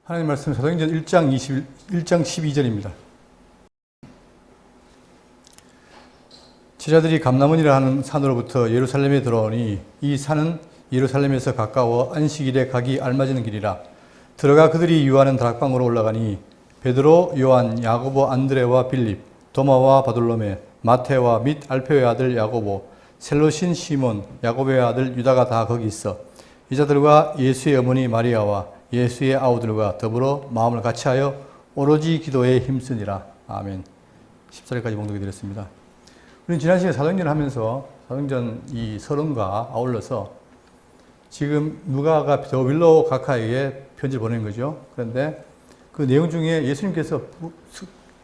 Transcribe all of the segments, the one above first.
하나님 말씀 사도행전 1장 12절입니다. 제자들이 감람원이라 하는 산으로부터 예루살렘에 들어오니 이 산은 예루살렘에서 가까워 안식일에 가기 알맞은 길이라. 들어가 그들이 유하는 다락방으로 올라가니 베드로, 요한, 야고보, 안드레와 빌립, 도마와 바돌로메, 마테와 및 알페오의 아들 야고보, 셀로신 시몬, 야고보의 아들 유다가 다 거기 있어 이 자들과 예수의 어머니 마리아와 예수의 아우들과 더불어 마음을 같이하여 오로지 기도에 힘쓰니라. 아멘. 14절까지 봉독해 드렸습니다. 우리는 지난 시간에 사도행전을 하면서 사도행전 이 서론과 아울러서 지금 누가가 저 윌로 가카에게 편지를 보낸 거죠. 그런데 그 내용 중에 예수님께서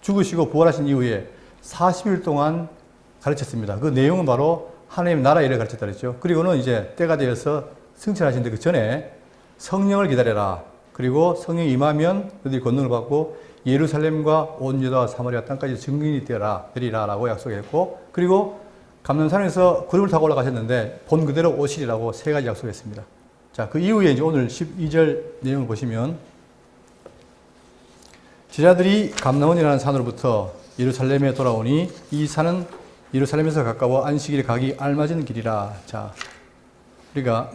죽으시고 부활하신 이후에 40일 동안 가르쳤습니다. 그 내용은 바로 하나님 나라 일을 가르쳤다 그랬죠. 그리고는 이제 때가 되어서 승천하시는데 그 전에 성령을 기다려라. 그리고 성령이 임하면 그들이 권능을 받고 예루살렘과 온 유다와 사마리아 땅까지 증인이 되리라 라고 약속했고, 그리고 감람산에서 구름을 타고 올라가셨는데 본 그대로 오시리라고 세 가지 약속했습니다. 자, 그 이후에 이제 오늘 12절 내용을 보시면 제자들이 감람원이라는 산으로부터 예루살렘에 돌아오니 이 산은 예루살렘에서 가까워 안식일에 가기 알맞은 길이라. 자, 우리가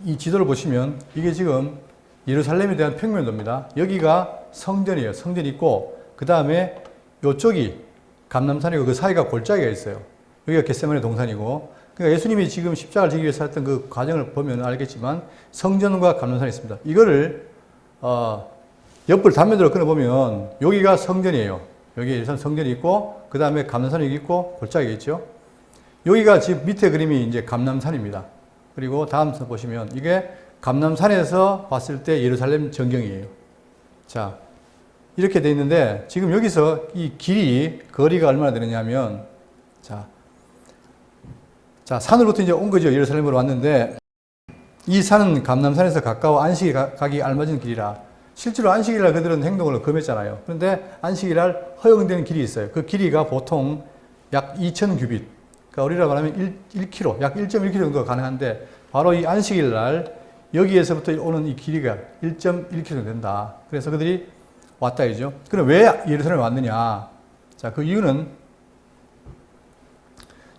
이 지도를 보시면 이게 지금 예루살렘에 대한 평면도입니다. 여기가 성전이에요. 성전이 있고 그 다음에 이쪽이 감람산이고 그 사이가 골짜기가 있어요. 여기가 겟세마네 동산이고, 그러니까 예수님이 지금 십자가를 지기 위해서 했던 그 과정을 보면 알겠지만 성전과 감람산이 있습니다. 이거를 옆을 단면으로 끊어보면 여기가 성전이에요. 여기 성전이 있고 그 다음에 감람산이 여기 있고 골짜기가 있죠. 여기가 지금 밑에 그림이 이제 감람산입니다. 그리고 다음 서 보시면 이게 감람산에서 봤을 때 예루살렘 전경이에요. 자, 이렇게 돼 있는데 지금 여기서 이 길이 거리가 얼마나 되느냐면 자, 산으로부터 이제 온 거죠. 예루살렘으로 왔는데 이 산은 감람산에서 가까워 안식일 가기 알맞은 길이라. 실제로 안식일날 그들은 행동을 금했잖아요. 그런데 안식일날 허용되는 길이 있어요. 그 길이가 보통 약 2,000규빗. 그러니까 우리라 말하면 1km, 약 1.1km 정도가 가능한데 바로 이 안식일 날 여기에서부터 오는 이 길이가 1.1km 된다. 그래서 그들이 왔다 이죠. 그럼 왜 예루살렘에 왔느냐? 자, 그 이유는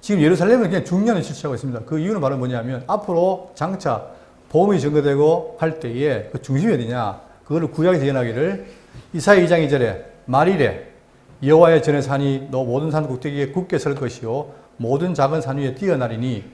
지금 예루살렘은 그냥 중년을 실시하고 있습니다. 그 이유는 바로 뭐냐면 앞으로 장차 복음이 전거되고 할 때에 그 중심이 어디냐? 그거를 구약에서 예언하기를 이사야 2장 2절에 말일에 여호와의 전에 산이 너 모든 산 꼭대기에 굳게 설 것이요 모든 작은 산 위에 뛰어나리니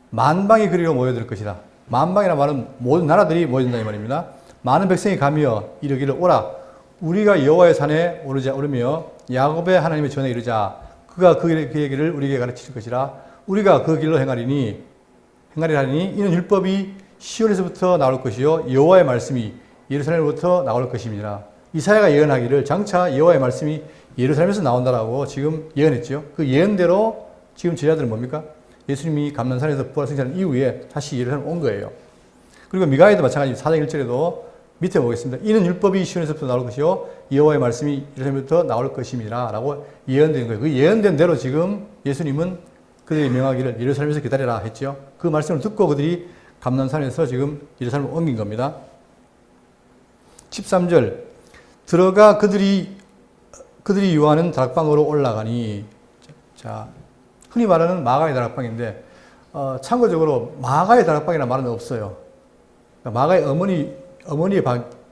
만방이 그리로 모여들 것이다. 만방이라는 말은 모든 나라들이 모여든다 이 말입니다. 많은 백성이 가며 이르기를 오라 우리가 여호와의 산에 오르며 야곱의 하나님의 전에 이르자 그가 그 얘기를 우리에게 가르칠 것이라. 우리가 그 길로 행하리라 하니 이는 율법이 시온에서부터 나올 것이요 여호와의 말씀이 예루살렘으로부터 나올 것입니다. 이사야가 예언하기를 장차 여호와의 말씀이 예루살렘에서 나온다라고 지금 예언했죠. 그 예언대로 지금 제자들은 뭡니까? 예수님이 감람산에서 부활승천한 이후에 다시 예루살렘 온 거예요. 그리고 미가에도 마찬가지 4장 1절에도 밑에 보겠습니다. 이는 율법이 시온에서부터 나올 것이요 여호와의 말씀이 예루살렘부터 나올 것입니다 라고 예언된 거예요. 그 예언된 대로 지금 예수님은 그들이 명하기를 예루살렘에서 기다려라 했죠. 그 말씀을 듣고 그들이 감람산에서 지금 예루살렘을 옮긴 겁니다. 13절 들어가 그들이 유하는 다락방으로 올라가니. 자, 흔히 말하는 마가의 다락방인데 참고적으로 마가의 다락방이라는 말은 없어요. 그러니까 마가의 어머니의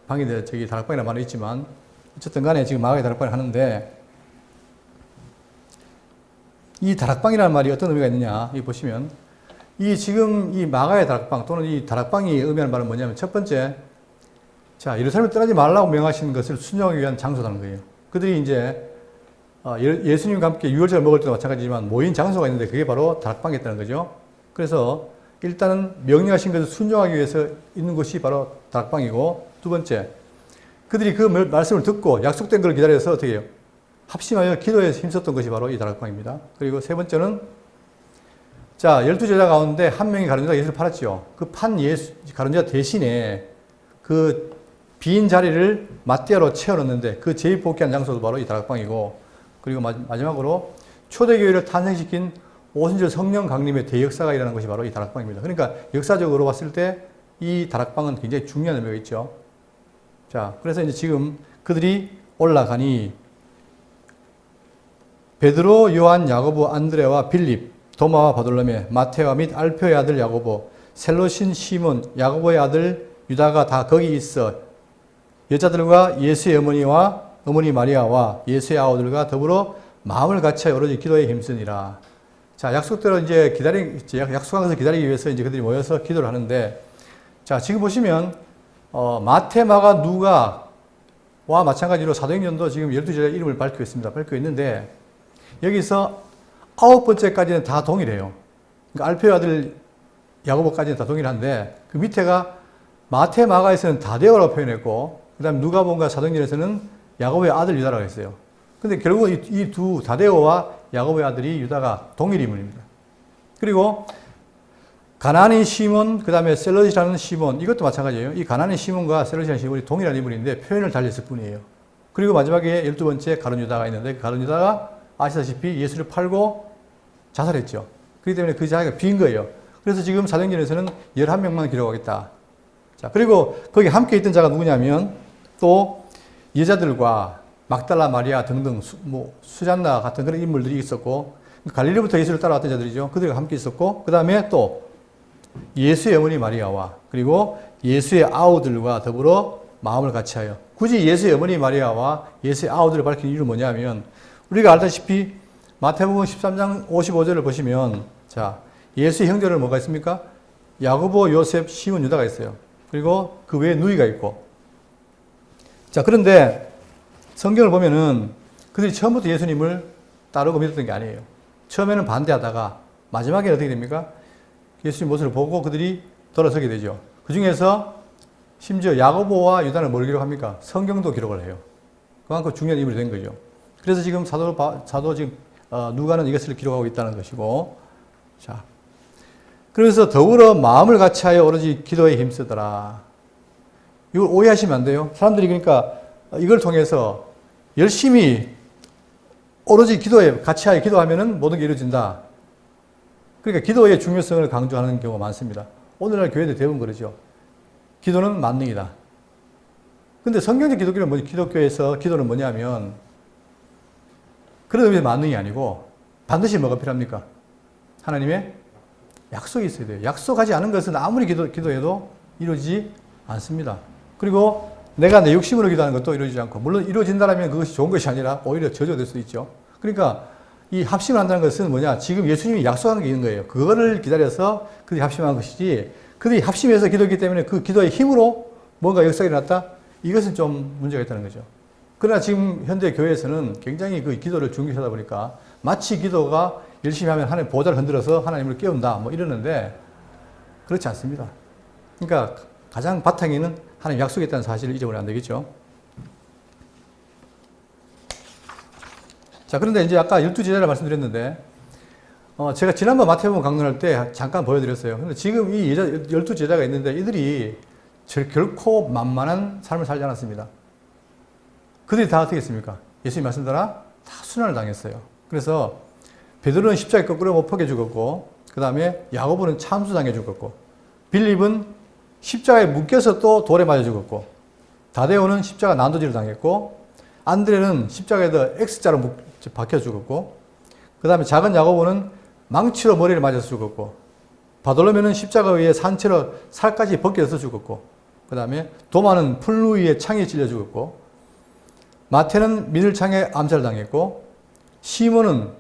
방인데 저기 다락방이라는 말은 있지만 어쨌든 간에 지금 마가의 다락방을 하는데 이 다락방이라는 말이 어떤 의미가 있느냐 이 보시면 이 지금 이 마가의 다락방 또는 이 다락방이 의미하는 말은 뭐냐면 첫 번째 자 예루살렘을 떠나지 말라고 명하신 것을 순종하기 위한 장소라는 거예요. 그들이 이제 예수님과 함께 유월절을 먹을 때도 마찬가지지만 모인 장소가 있는데 그게 바로 다락방이었다는 거죠. 그래서 일단은 명령하신 것을 순종하기 위해서 있는 곳이 바로 다락방이고, 두 번째 그들이 그 말씀을 듣고 약속된 걸 기다려서 어떻게 해요? 합심하여 기도에 힘썼던 것이 바로 이 다락방입니다. 그리고 세 번째는 자 12제자 가운데 한 명이 가룟유다가 예수를 팔았죠. 그 판 가룟유다 대신에 그 빈 자리를 맞대로 채워넣는데 그 재입복귀한 장소도 바로 이 다락방이고, 그리고 마지막으로 초대교회를 탄생시킨 오순절 성령 강림의 대역사가 일어난 것이 바로 이 다락방입니다. 그러니까 역사적으로 봤을 때 이 다락방은 굉장히 중요한 의미가 있죠. 자, 그래서 이제 지금 그들이 올라가니 베드로, 요한, 야고보, 안드레와 빌립, 도마와 바돌로메, 마테와 및 알페오의 아들 야고보, 셀로신 시몬, 야고보의 아들 유다가 다 거기 있어 여자들과 예수의 어머니 마리아와 예수의 아우들과 더불어 마음을 같이 오로지 기도에 힘쓰니라. 자, 약속대로 이제 약속한 것을 기다리기 위해서 이제 그들이 모여서 기도를 하는데, 자, 지금 보시면, 마태, 마가, 누가와 마찬가지로 사도행전도 지금 12제자의 이름을 밝히고 있습니다. 밝히고 있는데, 여기서 9번째까지는 다 동일해요. 그러니까 알페오 아들 야고보까지는 다 동일한데, 그 밑에가 마태, 마가에서는 다데오라고 표현했고, 그 다음에 누가복음과 사도행전에서는 야고보의 아들 유다라고 했어요. 근데 결국은 이 두 다데오와 야고보의 아들이 유다가 동일 인물입니다. 그리고 가나안인 시몬, 그 다음에 셀롯이라는 시몬, 이것도 마찬가지예요. 이 가나안인 시몬과 셀롯이라는 시몬이 동일한 인물인데 표현을 달렸을 뿐이에요. 그리고 마지막에 12번째 가룟 유다가 있는데, 그 가룟 유다가 아시다시피 예수를 팔고 자살했죠. 그렇기 때문에 그 자리가 빈 거예요. 그래서 지금 사도행전에서는 11명만 기록하겠다. 자, 그리고 거기 함께 있던 자가 누구냐면 또 여자들과 막달라 마리아 등등 수잔나 같은 그런 인물들이 있었고, 갈릴리부터 예수를 따라왔던 자들이죠. 그들과 함께 있었고, 그 다음에 또 예수의 어머니 마리아와 그리고 예수의 아우들과 더불어 마음을 같이하여. 굳이 예수의 어머니 마리아와 예수의 아우들을 밝힌 이유는 뭐냐면, 우리가 알다시피 마태복음 13장 55절을 보시면, 자, 예수의 형제들 뭐가 있습니까? 야고보, 요셉, 시몬, 유다가 있어요. 그리고 그 외에 누이가 있고. 자, 그런데 성경을 보면은 그들이 처음부터 예수님을 따르고 믿었던 게 아니에요. 처음에는 반대하다가 마지막에 어떻게 됩니까? 예수님 모습을 보고 그들이 돌아서게 되죠. 그 중에서 심지어 야고보와 유다는 뭘 기록합니까? 성경도 기록을 해요. 그만큼 중요한 인물이 된 거죠. 그래서 지금 사도 지금 누가는 이것을 기록하고 있다는 것이고, 자, 그래서 더불어 마음을 같이하여 오로지 기도에 힘쓰더라. 이걸 오해하시면 안 돼요. 사람들이 그러니까 이걸 통해서 열심히 오로지 기도에 같이하여 기도하면은 모든 게 이루어진다. 그러니까 기도의 중요성을 강조하는 경우가 많습니다. 오늘날 교회들 대부분 그러죠. 기도는 만능이다. 근데 성경적 기독교는 뭐냐? 기독교에서 기도는 뭐냐면 그런 의미에서 만능이 아니고 반드시 뭐가 필요합니까? 하나님의 약속이 있어야 돼요. 약속하지 않은 것은 아무리 기도해도 이루어지지 않습니다. 그리고 내가 내 욕심으로 기도하는 것도 이루어지지 않고, 물론 이루어진다면 그것이 좋은 것이 아니라 오히려 저주될 수 있죠. 그러니까 이 합심을 한다는 것은 뭐냐? 지금 예수님이 약속한 게 있는 거예요. 그거를 기다려서 그들이 합심한 것이지, 그들이 합심해서 기도했기 때문에 그 기도의 힘으로 뭔가 역사가 일어났다? 이것은 좀 문제가 있다는 거죠. 그러나 지금 현대 교회에서는 굉장히 그 기도를 중요시하다 보니까 마치 기도가 열심히 하면 하나님 보좌를 흔들어서 하나님을 깨운다 뭐 이러는데 그렇지 않습니다. 그러니까 가장 바탕에는 하나님 약속이 있다는 사실을 잊어버리면 안 되겠죠. 자, 그런데 이제 아까 12제자를 말씀드렸는데, 제가 지난번 마태복음 강론할 때 잠깐 보여드렸어요. 근데 지금 이 12제자가 있는데 이들이 결코 만만한 삶을 살지 않았습니다. 그들이 다 어떻게 했습니까? 예수님 말씀대로 다 순환을 당했어요. 그래서 베드로는 십자가에 거꾸로 못 박혀 죽었고, 그 다음에 야고보는 참수당해 죽었고, 빌립은 십자가에 묶여서 또 돌에 맞아 죽었고, 다데오는 십자가 난도질을 당했고, 안드레는 십자가에다 X자로 박혀 죽었고, 그 다음에 작은 야고보는 망치로 머리를 맞아서 죽었고, 바돌로메는 십자가 위에 산채로 살까지 벗겨서 죽었고, 그 다음에 도마는 풀루 위에 창에 찔려 죽었고, 마태는 미늘창에 암살을 당했고, 시몬은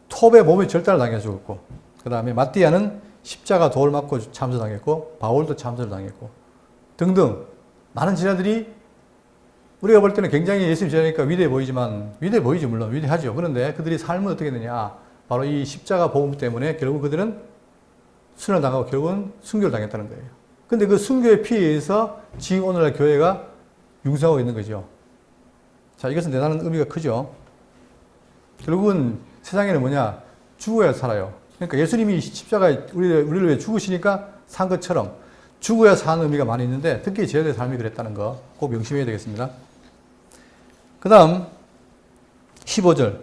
톱에 몸에 절단을 당해서 죽었고, 그 다음에 마띠아는 십자가 돌 맞고 참수당했고, 바울도 참수를 당했고 등등 많은 제자들이 우리가 볼 때는 굉장히 예수님 제자니까 위대해 보이지만, 위대해 보이죠. 물론 위대하죠. 그런데 그들이 삶은 어떻게 되느냐, 바로 이 십자가 복음 때문에 결국 그들은 순환을 당하고 결국은 순교를 당했다는 거예요. 근데 그 순교의 피에 의해서 지금 오늘날 교회가 융성하고 있는 거죠. 자, 이것은 대단한 의미가 크죠. 결국은 세상에는 뭐냐, 죽어야 살아요. 그러니까 예수님이 십자가에 우리를 위해 죽으시니까 산 것처럼 죽어야 사는 의미가 많이 있는데, 특히 제자들의 삶이 그랬다는 거 꼭 명심해야 되겠습니다. 그 다음 15절,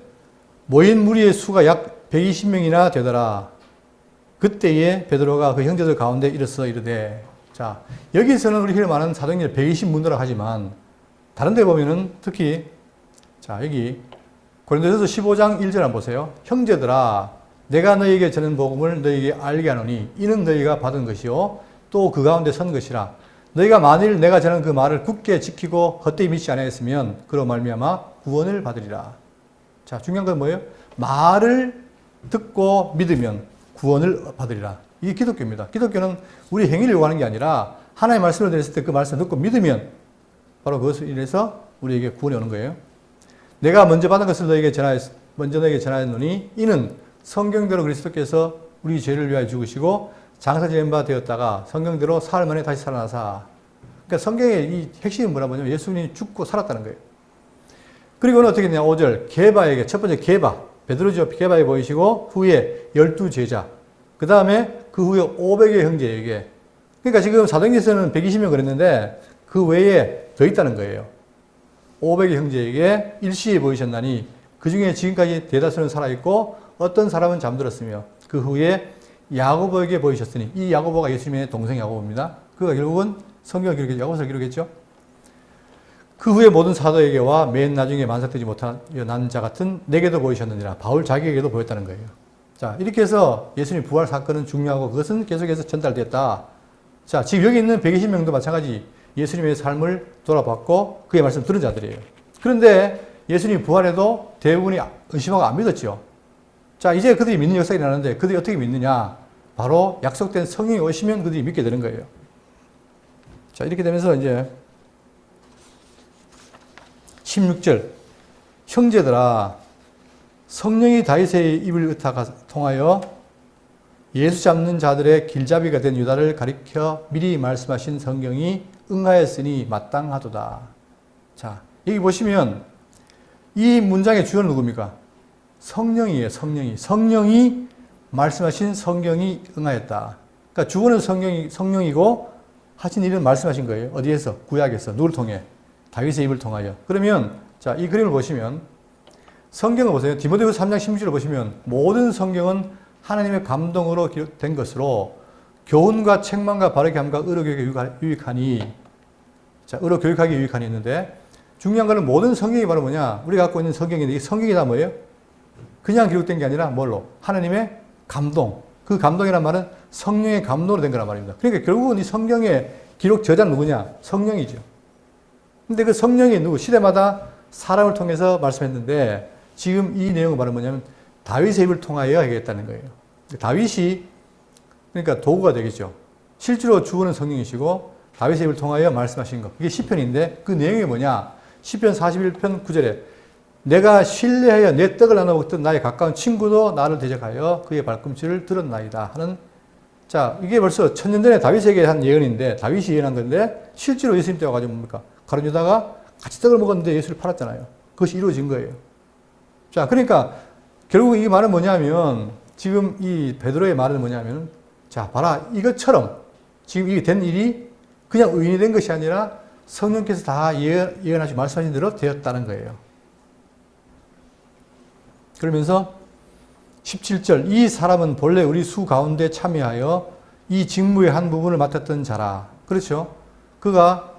모인 무리의 수가 약 120명이나 되더라. 그때에 베드로가 그 형제들 가운데 일어서 이르되, 자, 여기서는 우리 흔히 말하는 사도행전 120문도라고 하지만 다른 데 보면은 특히 자, 여기 고린도전서 15장 1절 한번 보세요. 형제들아 내가 너희에게 전한 복음을 너희에게 알게 하노니 이는 너희가 받은 것이요 또 그 가운데 선 것이라. 너희가 만일 내가 전한 그 말을 굳게 지키고 헛되이 믿지 아니하였으면 그로 말미암아 구원을 받으리라. 자, 중요한 건 뭐예요? 말을 듣고 믿으면 구원을 받으리라. 이게 기독교입니다. 기독교는 우리 행위를 요구하는 게 아니라 하나님의 말씀을 드렸을 때 그 말씀을 듣고 믿으면 바로 그것을 인해서 우리에게 구원이 오는 거예요. 내가 먼저 받은 것을 먼저 너에게 전하였노니 이는 성경대로 그리스도께서 우리 죄를 위하여 죽으시고 장사지은 바 되었다가 성경대로 사흘 만에 다시 살아나사. 그러니까 성경의 이 핵심이 뭐냐면 예수님이 죽고 살았다는 거예요. 그리고는 어떻게 되냐. 5절 게바에게 첫 번째 베드로죠. 게바에 보이시고 후에 12제자 그 다음에 그 후에 500의 형제에게. 그러니까 지금 사도행전에서는 120명 그랬는데 그 외에 더 있다는 거예요. 500의 형제에게 일시에 보이셨나니 그 중에 지금까지 대다수는 살아있고 어떤 사람은 잠들었으며 그 후에 야고보에게 보이셨으니 이 야고보가 예수님의 동생 야고보입니다. 그가 결국은 성경을 기록했죠. 야고보서를 기록했죠. 그 후에 모든 사도에게와 맨 나중에 만삭되지 못한 난 자 같은 내게도 보이셨느니라. 바울 자기에게도 보였다는 거예요. 자, 이렇게 해서 예수님 부활 사건은 중요하고 그것은 계속해서 전달됐다. 자, 지금 여기 있는 120명도 마찬가지 예수님의 삶을 돌아봤고 그의 말씀 들은 자들이에요. 그런데 예수님이 부활해도 대부분이 의심하고 안 믿었죠. 자, 이제 그들이 믿는 역사가 일어나는데 그들이 어떻게 믿느냐? 바로 약속된 성령이 오시면 그들이 믿게 되는 거예요. 자, 이렇게 되면서 이제 16절 형제들아 성령이 다윗의 입을 통하여 예수 잡는 자들의 길잡이가 된 유다를 가리켜 미리 말씀하신 성경이 응하였으니 마땅하도다. 자, 여기 보시면 이 문장의 주어는 누굽니까? 성령이에요. 성령이 말씀하신 성경이 응하였다. 그러니까 주어는 성령이고 하신 일은 말씀하신 거예요. 어디에서? 구약에서. 누구를 통해? 다윗의 입을 통하여. 그러면 자, 이 그림을 보시면 성경을 보세요. 디모데후서 3장 16절을 보시면 모든 성경은 하나님의 감동으로 기록된 것으로 교훈과 책망과 바르게 함과 의로 교육에 유익하니. 자, 의로 교육하기 유익하니 있는데 중요한 거는 모든 성경이 바로 뭐냐? 우리가 갖고 있는 성경인데 이 성경이 다 뭐예요? 그냥 기록된 게 아니라 뭘로? 하나님의 감동. 그 감동이란 말은 성령의 감동으로 된 거란 말입니다. 그러니까 결국은 이 성경의 기록 저자는 누구냐? 성령이죠. 근데 그 성령이 시대마다 사람을 통해서 말씀했는데 지금 이 내용은 바로 뭐냐면 다윗의 입을 통하여 하겠다는 거예요. 다윗이 그러니까 도구가 되겠죠. 실제로 주어는 성령이시고 다윗의 입을 통하여 말씀하신 것. 그게 시편인데 그 내용이 뭐냐? 시편 41편 9절에 내가 신뢰하여 내 떡을 나눠 먹던 나의 가까운 친구도 나를 대적하여 그의 발꿈치를 들었나이다 하는. 자, 이게 벌써 천년 전에 다윗에게 한 예언인데 다윗이 예언한 건데 실제로 예수님 때 와가지고 뭡니까? 가룟 유다가 같이 떡을 먹었는데 예수를 팔았잖아요. 그것이 이루어진 거예요. 자, 그러니까 결국 이 말은 뭐냐면 지금 이 베드로의 말은 뭐냐면 자, 봐라. 이것처럼 지금 이게 된 일이 그냥 의인이 된 것이 아니라 성령께서 다 예언하시고 말씀하신 대로 되었다는 거예요. 그러면서 17절 이 사람은 본래 우리 수 가운데 참여하여 이 직무의 한 부분을 맡았던 자라. 그렇죠? 그가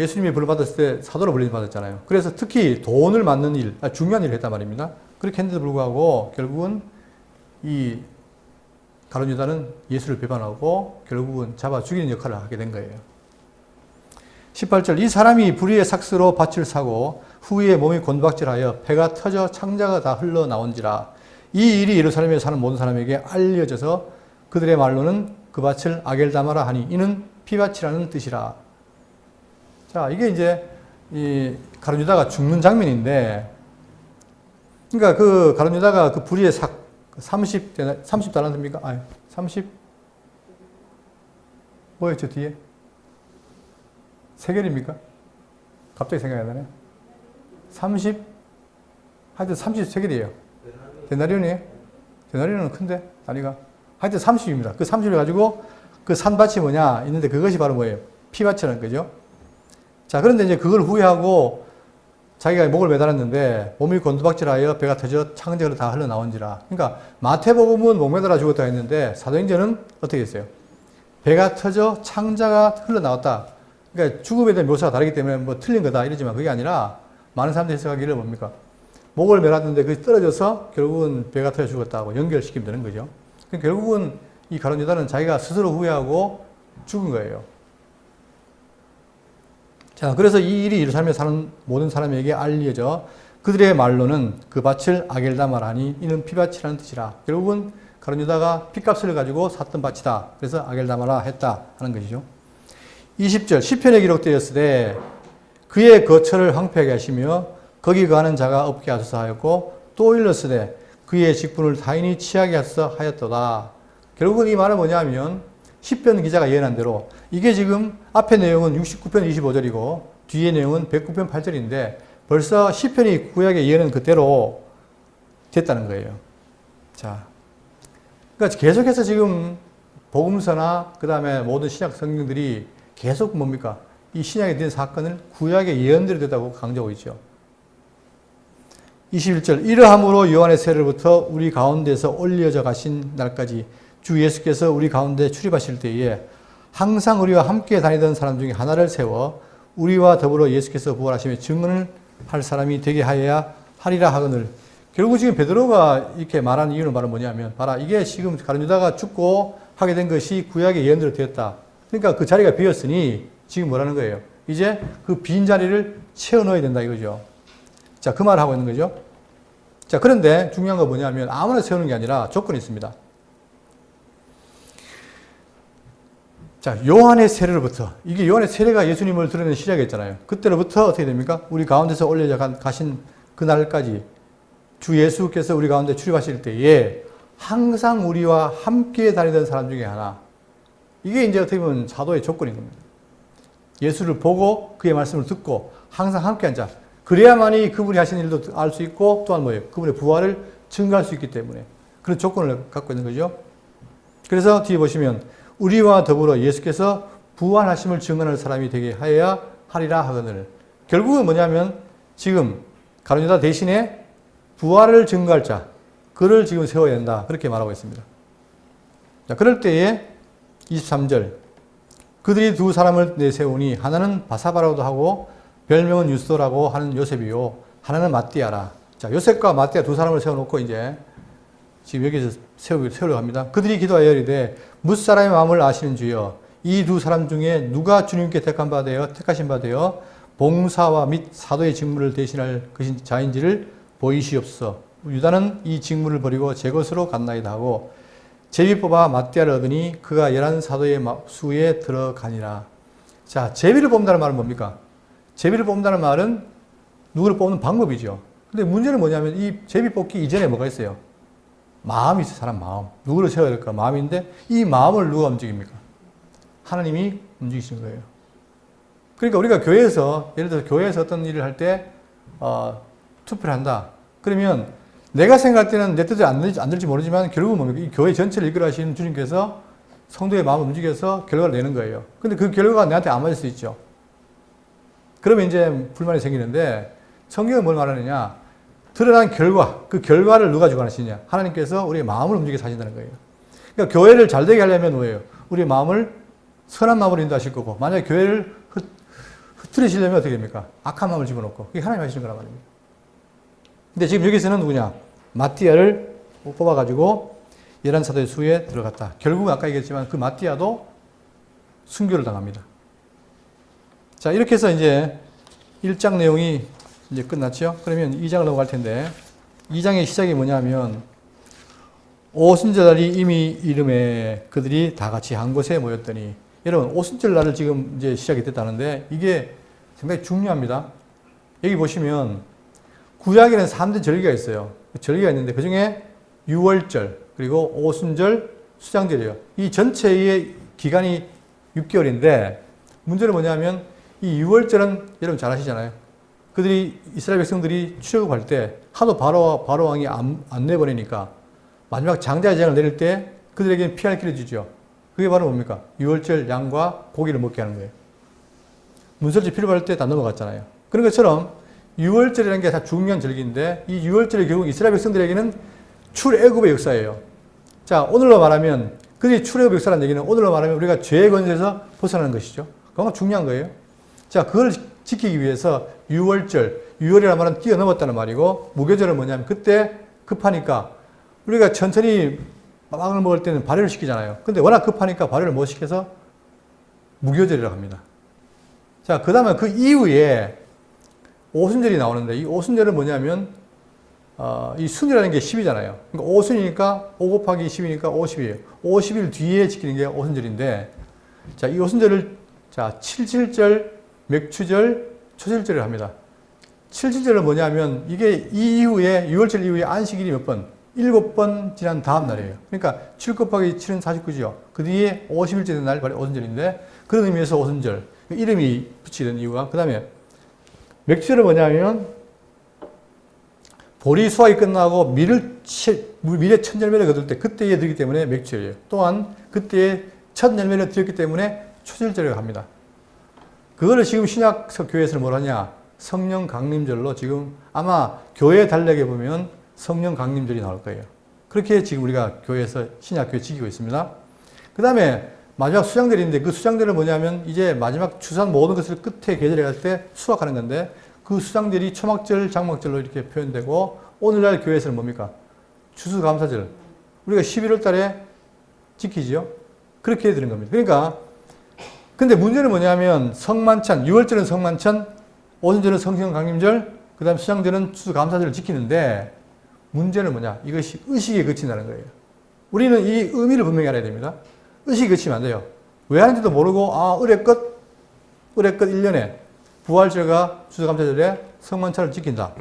예수님이 부름받았을 때 사도로 불림받았잖아요. 그래서 특히 돈을 맡는 일, 중요한 일을 했단 말입니다. 그렇게 했는데도 불구하고 결국은 이 가룟 유다는 예수를 배반하고 결국은 잡아 죽이는 역할을 하게 된 거예요. 18절 이 사람이 불의의 삭스로 밭을 사고 후에 몸이 곤박질하여 배가 터져 창자가 다 흘러나온지라. 이 일이 예루살렘에 사는 모든 사람에게 알려져서 그들의 말로는 그 밭을 아겔다마라 하니 이는 피밭이라는 뜻이라. 자, 이게 이제 이 가룟 유다가 죽는 장면인데, 그러니까 그 가룟 유다가 그 불의의 삭 30달란트입니까? 아니, 30 뭐였죠 뒤에? 세겔입니까? 갑자기 생각이 안 나네. 30 하여튼 30세겔이에요. 데나리온이에요? 데나리온은 큰데 단위가 하여튼 30입니다. 그 30을 가지고 그 산밭이 뭐냐 있는데 그것이 바로 뭐예요? 피밭이라는 거죠. 자, 그런데 이제 그걸 후회하고 자기가 목을 매달았는데 몸이 곤두박질하여 배가 터져 창자로 다 흘러나온지라. 그러니까 마태복음은 목 매달아 죽었다 했는데 사도행전은 어떻게 했어요? 배가 터져 창자가 흘러나왔다. 그러니까 죽음에 대한 묘사가 다르기 때문에 뭐 틀린 거다 이러지만 그게 아니라 많은 사람들이 해석하기를 뭡니까? 목을 매랐는데 그게 떨어져서 결국은 배가 터져 죽었다고 연결시키면 되는 거죠. 그러니까 결국은 이 가룟 유다는 자기가 스스로 후회하고 죽은 거예요. 자, 그래서 이 일이 예루살렘에 사는 모든 사람에게 알려져 그들의 말로는 그 밭을 아겔다마라 하니 이는 피밭이라는 뜻이라. 결국은 가룟 유다가 핏값을 가지고 샀던 밭이다. 그래서 아겔다마라 했다 하는 것이죠. 20절 시편에 기록되었으되 그의 거처를 황폐하게 하시며 거기 거하는 자가 없게 하소서 하였고 또 일렀으되 그의 직분을 타인이 취하게 하였도다. 결국은 이 말은 뭐냐면 시편 기자가 예언한 대로 이게 지금 앞에 내용은 69편 25절이고 뒤에 내용은 109편 8절인데 벌써 시편이 구약에 예언한 그대로 됐다는 거예요. 자, 그러니까 계속해서 지금 복음서나 그 다음에 모든 신약 성경들이 계속 뭡니까? 이 신약에 된 사건을 구약의 예언대로 됐다고 강조하고 있죠. 21절 이러함으로 요한의 세례로부터 우리 가운데서 올려져 가신 날까지 주 예수께서 우리 가운데 출입하실 때에 항상 우리와 함께 다니던 사람 중에 하나를 세워 우리와 더불어 예수께서 부활하심에 증언을 할 사람이 되게 하여야 하리라 하거늘. 결국 지금 베드로가 이렇게 말하는 이유는 바로 뭐냐면 봐라 이게 지금 가룟 유다가 죽고 하게 된 것이 구약의 예언대로 되었다. 그러니까 그 자리가 비었으니 지금 뭐라는 거예요? 이제 그 빈 자리를 채워 넣어야 된다 이거죠. 자, 그 말을 하고 있는 거죠. 자, 그런데 중요한 건 뭐냐면 아무나 세우는 게 아니라 조건이 있습니다. 자, 요한의 세례로부터 이게 요한의 세례가 예수님을 드러내는 시작이었잖아요. 그때로부터 어떻게 됩니까? 우리 가운데서 올려져 가신 그날까지 주 예수께서 우리 가운데 출입하실 때에 항상 우리와 함께 다니던 사람 중에 하나. 이게 이제 어떻게 보면 사도의 조건인 겁니다. 예수를 보고 그의 말씀을 듣고 항상 함께 앉아. 그래야만이 그분이 하신 일도 알 수 있고 또한 뭐예요? 그분의 부활을 증거할 수 있기 때문에 그런 조건을 갖고 있는 거죠. 그래서 뒤에 보시면 우리와 더불어 예수께서 부활하심을 증언할 사람이 되게 하여야 하리라 하거늘. 결국은 뭐냐면 지금 가룟 유다 대신에 부활을 증거할 자, 그를 지금 세워야 된다. 그렇게 말하고 있습니다. 자, 그럴 때에 23절 그들이 두 사람을 내세우니 하나는 바사바라고도 하고 별명은 유스도라고 하는 요셉이요 하나는 마띠아라. 자, 요셉과 마띠아 두 사람을 세워놓고 이제 지금 여기서 세우려고 합니다. 그들이 기도하여 이르되 뭇사람의 마음을 아시는 주여 이 두 사람 중에 누가 주님께 택하신 바 되어 봉사와 및 사도의 직무를 대신할 것인 자인지를 보이시옵소서. 유다는 이 직무를 버리고 제 것으로 갔나이다 하고 제비 뽑아 마띠아를 얻으니 그가 11사도의 수에 들어가니라. 자, 제비를 뽑는다는 말은 뭡니까? 제비를 뽑는다는 말은 누구를 뽑는 방법이죠. 근데 문제는 뭐냐면 이 제비 뽑기 이전에 뭐가 있어요? 마음이 있어요. 사람 마음. 누구를 세워야 될까? 마음인데 이 마음을 누가 움직입니까? 하나님이 움직이시는 거예요. 그러니까 우리가 교회에서 예를 들어서 교회에서 어떤 일을 할 때 투표를 한다. 그러면 내가 생각할 때는 내 뜻이 안 될지 모르지만 결국은 뭡니까? 이 교회 전체를 이끌어 가시는 주님께서 성도의 마음을 움직여서 결과를 내는 거예요. 근데 그 결과가 내한테 안 맞을 수 있죠. 그러면 이제 불만이 생기는데 성경은 뭘 말하느냐? 드러난 결과, 그 결과를 누가 주관하시냐? 하나님께서 우리의 마음을 움직여서 하신다는 거예요. 그러니까 교회를 잘 되게 하려면 뭐예요? 우리의 마음을 선한 마음으로 인도하실 거고, 만약에 교회를 흐트리시려면 어떻게 됩니까? 악한 마음을 집어넣고, 그게 하나님 하시는 거란 말입니다. 근데 지금 여기서는 누구냐? 마띠아를 뽑아가지고 11사도의 수에 들어갔다. 결국은 아까 얘기했지만 그 마띠아도 순교를 당합니다. 자, 이렇게 해서 이제 1장 내용이 이제 끝났죠? 그러면 2장을 넘어갈 텐데, 2장의 시작이 뭐냐면, 오순절날이 이미 이름에 그들이 다 같이 한 곳에 모였더니, 여러분, 오순절날을 지금 이제 시작이 됐다는데, 이게 상당히 중요합니다. 여기 보시면, 구약에는 3대 절기가 있어요. 절기가 있는데, 그 중에 유월절, 그리고 오순절, 수장절이에요. 이 전체의 기간이 6개월인데, 문제는 뭐냐면, 이 유월절은 여러분 잘 아시잖아요. 그들이 이스라엘 백성들이 출애굽할 때 하도 바로 왕이 안 내보내니까 마지막 장자의 재앙을 내릴 때 그들에게는 피할 길을 주죠. 그게 바로 뭡니까? 유월절 양과 고기를 먹게 하는 거예요. 문설주 필요할 때 다 넘어갔잖아요. 그런 것처럼 유월절이라는 게 다 중요한 절기인데 이 유월절이 결국 이스라엘 백성들에게는 출애굽의 역사예요. 자, 오늘로 말하면 그들이 출애굽 역사라는 얘기는 오늘로 말하면 우리가 죄의 권세에서 벗어나는 것이죠. 그건 중요한 거예요. 자, 그걸 지키기 위해서 유월이라는 말은 뛰어넘었다는 말이고, 무교절은 뭐냐면 그때 급하니까 우리가 천천히 빵을 먹을 때는 발효를 시키잖아요. 근데 워낙 급하니까 발효를 못 시켜서 무교절이라고 합니다. 자, 그 다음에 그 이후에 오순절이 나오는데, 이 오순절은 뭐냐면 이 순이라는 게 10이잖아요. 그러니까 오순이니까 5 곱하기 10이니까 50이에요. 50일 뒤에 지키는 게 오순절인데, 자, 이 오순절을 자, 칠칠절, 맥추절, 초실절을 합니다. 칠칠절은 뭐냐면 이게 이 이후에 6월절 이후에 안식일이 몇 번? 7번 지난 다음 날이에요. 그러니까 7 곱하기 7은 49죠. 그 뒤에 50일째 된 날 바로 오순절인데, 그런 의미에서 오순절 이름이 붙이는 이유가, 그 다음에 맥추절은 뭐냐면 보리 수확이 끝나고 밀의 첫 열매를 거둘 때 그때에 들기 때문에 맥추절이에요. 또한 그때에 첫 열매를 드렸기 때문에 초실절이라고 합니다. 그거를 지금 신약 교회에서는 뭘 하냐? 성령 강림절로 지금 아마 교회 달력에 보면 성령 강림절이 나올 거예요. 그렇게 지금 우리가 교회에서 신약 교회 지키고 있습니다. 그 다음에 마지막 수장절인데, 그 수장절은 뭐냐면 이제 마지막 추수한 모든 것을 끝에 계절에 갈 때 수확하는 건데, 그 수장절이 초막절, 장막절로 이렇게 표현되고, 오늘날 교회에서는 뭡니까? 추수감사절. 우리가 11월 달에 지키지요? 그렇게 해드린 겁니다. 그러니까, 근데 문제는 뭐냐면 성만찬, 6월절은 성만찬, 오순절은 성령강림절, 그 다음에 수장절은 추수감사절을 지키는데, 문제는 뭐냐? 이것이 의식에 그친다는 거예요. 우리는 이 의미를 분명히 알아야 됩니다. 의식이 그치면 안 돼요. 왜 하는지도 모르고, 의례 끝 1년에 부활절과 추수감사절에 성만찬을 지킨다.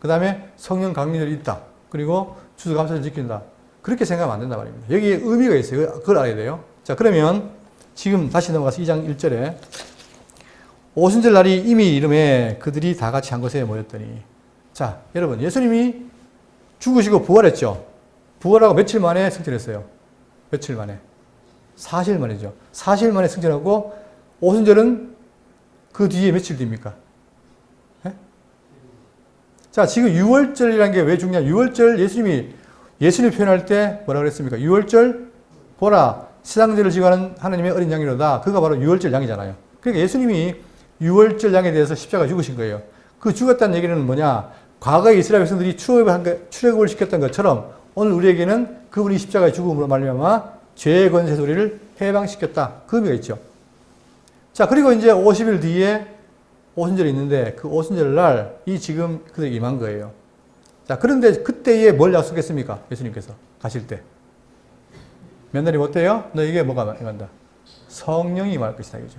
그 다음에 성령 강림절이 있다. 그리고 추수감사절 지킨다. 그렇게 생각하면 안 된단 말입니다. 여기에 의미가 있어요. 그걸 알아야 돼요. 자, 그러면 지금 다시 넘어가서 2장 1절에 오순절 날이 이미 이름에 그들이 다 같이 한 곳에 모였더니, 자, 여러분, 예수님이 죽으시고 부활했죠. 부활하고 며칠 만에 승천했어요. 며칠 만에. 4일 만이죠. 4일 만에 승천하고, 오순절은 그 뒤에 며칠 뒤입니까? 네? 자, 지금 6월절이라는 게 왜 중요하냐? 6월절 예수님이 표현할 때 뭐라 그랬습니까? 6월절 보라 세상죄를 지고 하는 하나님의 어린 양이로다. 그가 바로 6월절 양이잖아요. 그러니까 예수님이 6월절 양에 대해서 십자가 죽으신 거예요. 그 죽었다는 얘기는 뭐냐? 과거에 이스라엘 백성들이 출애굽을 시켰던 것처럼 오늘 우리에게는 그분이 십자가의 죽음으로 말미암아 죄의 권세에서 우리를 해방시켰다. 그 의미가 있죠. 자, 그리고 이제 50일 뒤에 오순절이 있는데, 그 오순절 날 이 지금 그들이 임한 거예요. 자, 그런데 그때에 뭘 약속했습니까? 예수님께서 가실 때. 몇 날이 못 돼요? 너에게 뭐가 임한다? 성령이 임할 것이다. 이거죠.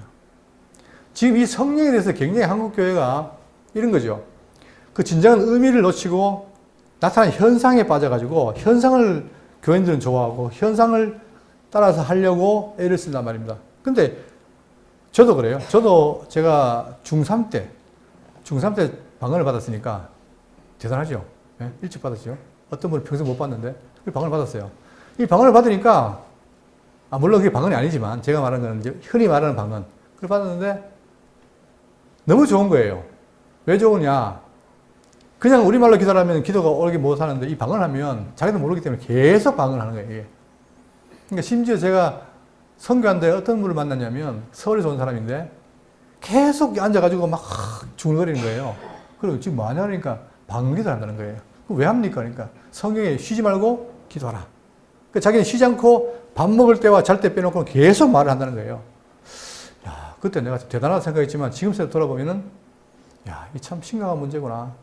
지금 이 성령에 대해서 굉장히 한국교회가 이런 거죠. 그 진정한 의미를 놓치고 나타난 현상에 빠져가지고 현상을 교인들은 좋아하고 현상을 따라서 하려고 애를 쓴단 말입니다. 근데 저도 그래요. 저도 제가 중3 때 방언을 받았으니까 대단하죠. 네? 일찍 받았죠. 어떤 분은 평생 못 받는데 방언을 받았어요. 이 방언을 받으니까 물론 그게 방언이 아니지만 제가 말하는 건 이제 흔히 말하는 방언. 그걸 받았는데 너무 좋은 거예요. 왜 좋으냐? 그냥 우리말로 기도하면 기도가 오르게 못하는데 이 방언을 하면 자기도 모르기 때문에 계속 방언을 하는 거예요. 이게. 그러니까 심지어 제가 선교한데 어떤 분을 만났냐면 서울에서 온 사람인데 계속 앉아가지고 막 중얼거리는 거예요. 그리고 지금 뭐 하냐 그러니까 방언기도를 한다는 거예요. 왜 합니까? 그러니까 성경에 쉬지 말고 기도하라. 그러니까 자기는 쉬지 않고 밥 먹을 때와 잘 때 빼놓고 계속 말을 한다는 거예요. 야, 그때 내가 대단하다 생각했지만 지금 돌아보면은 야, 이 참 심각한 문제구나.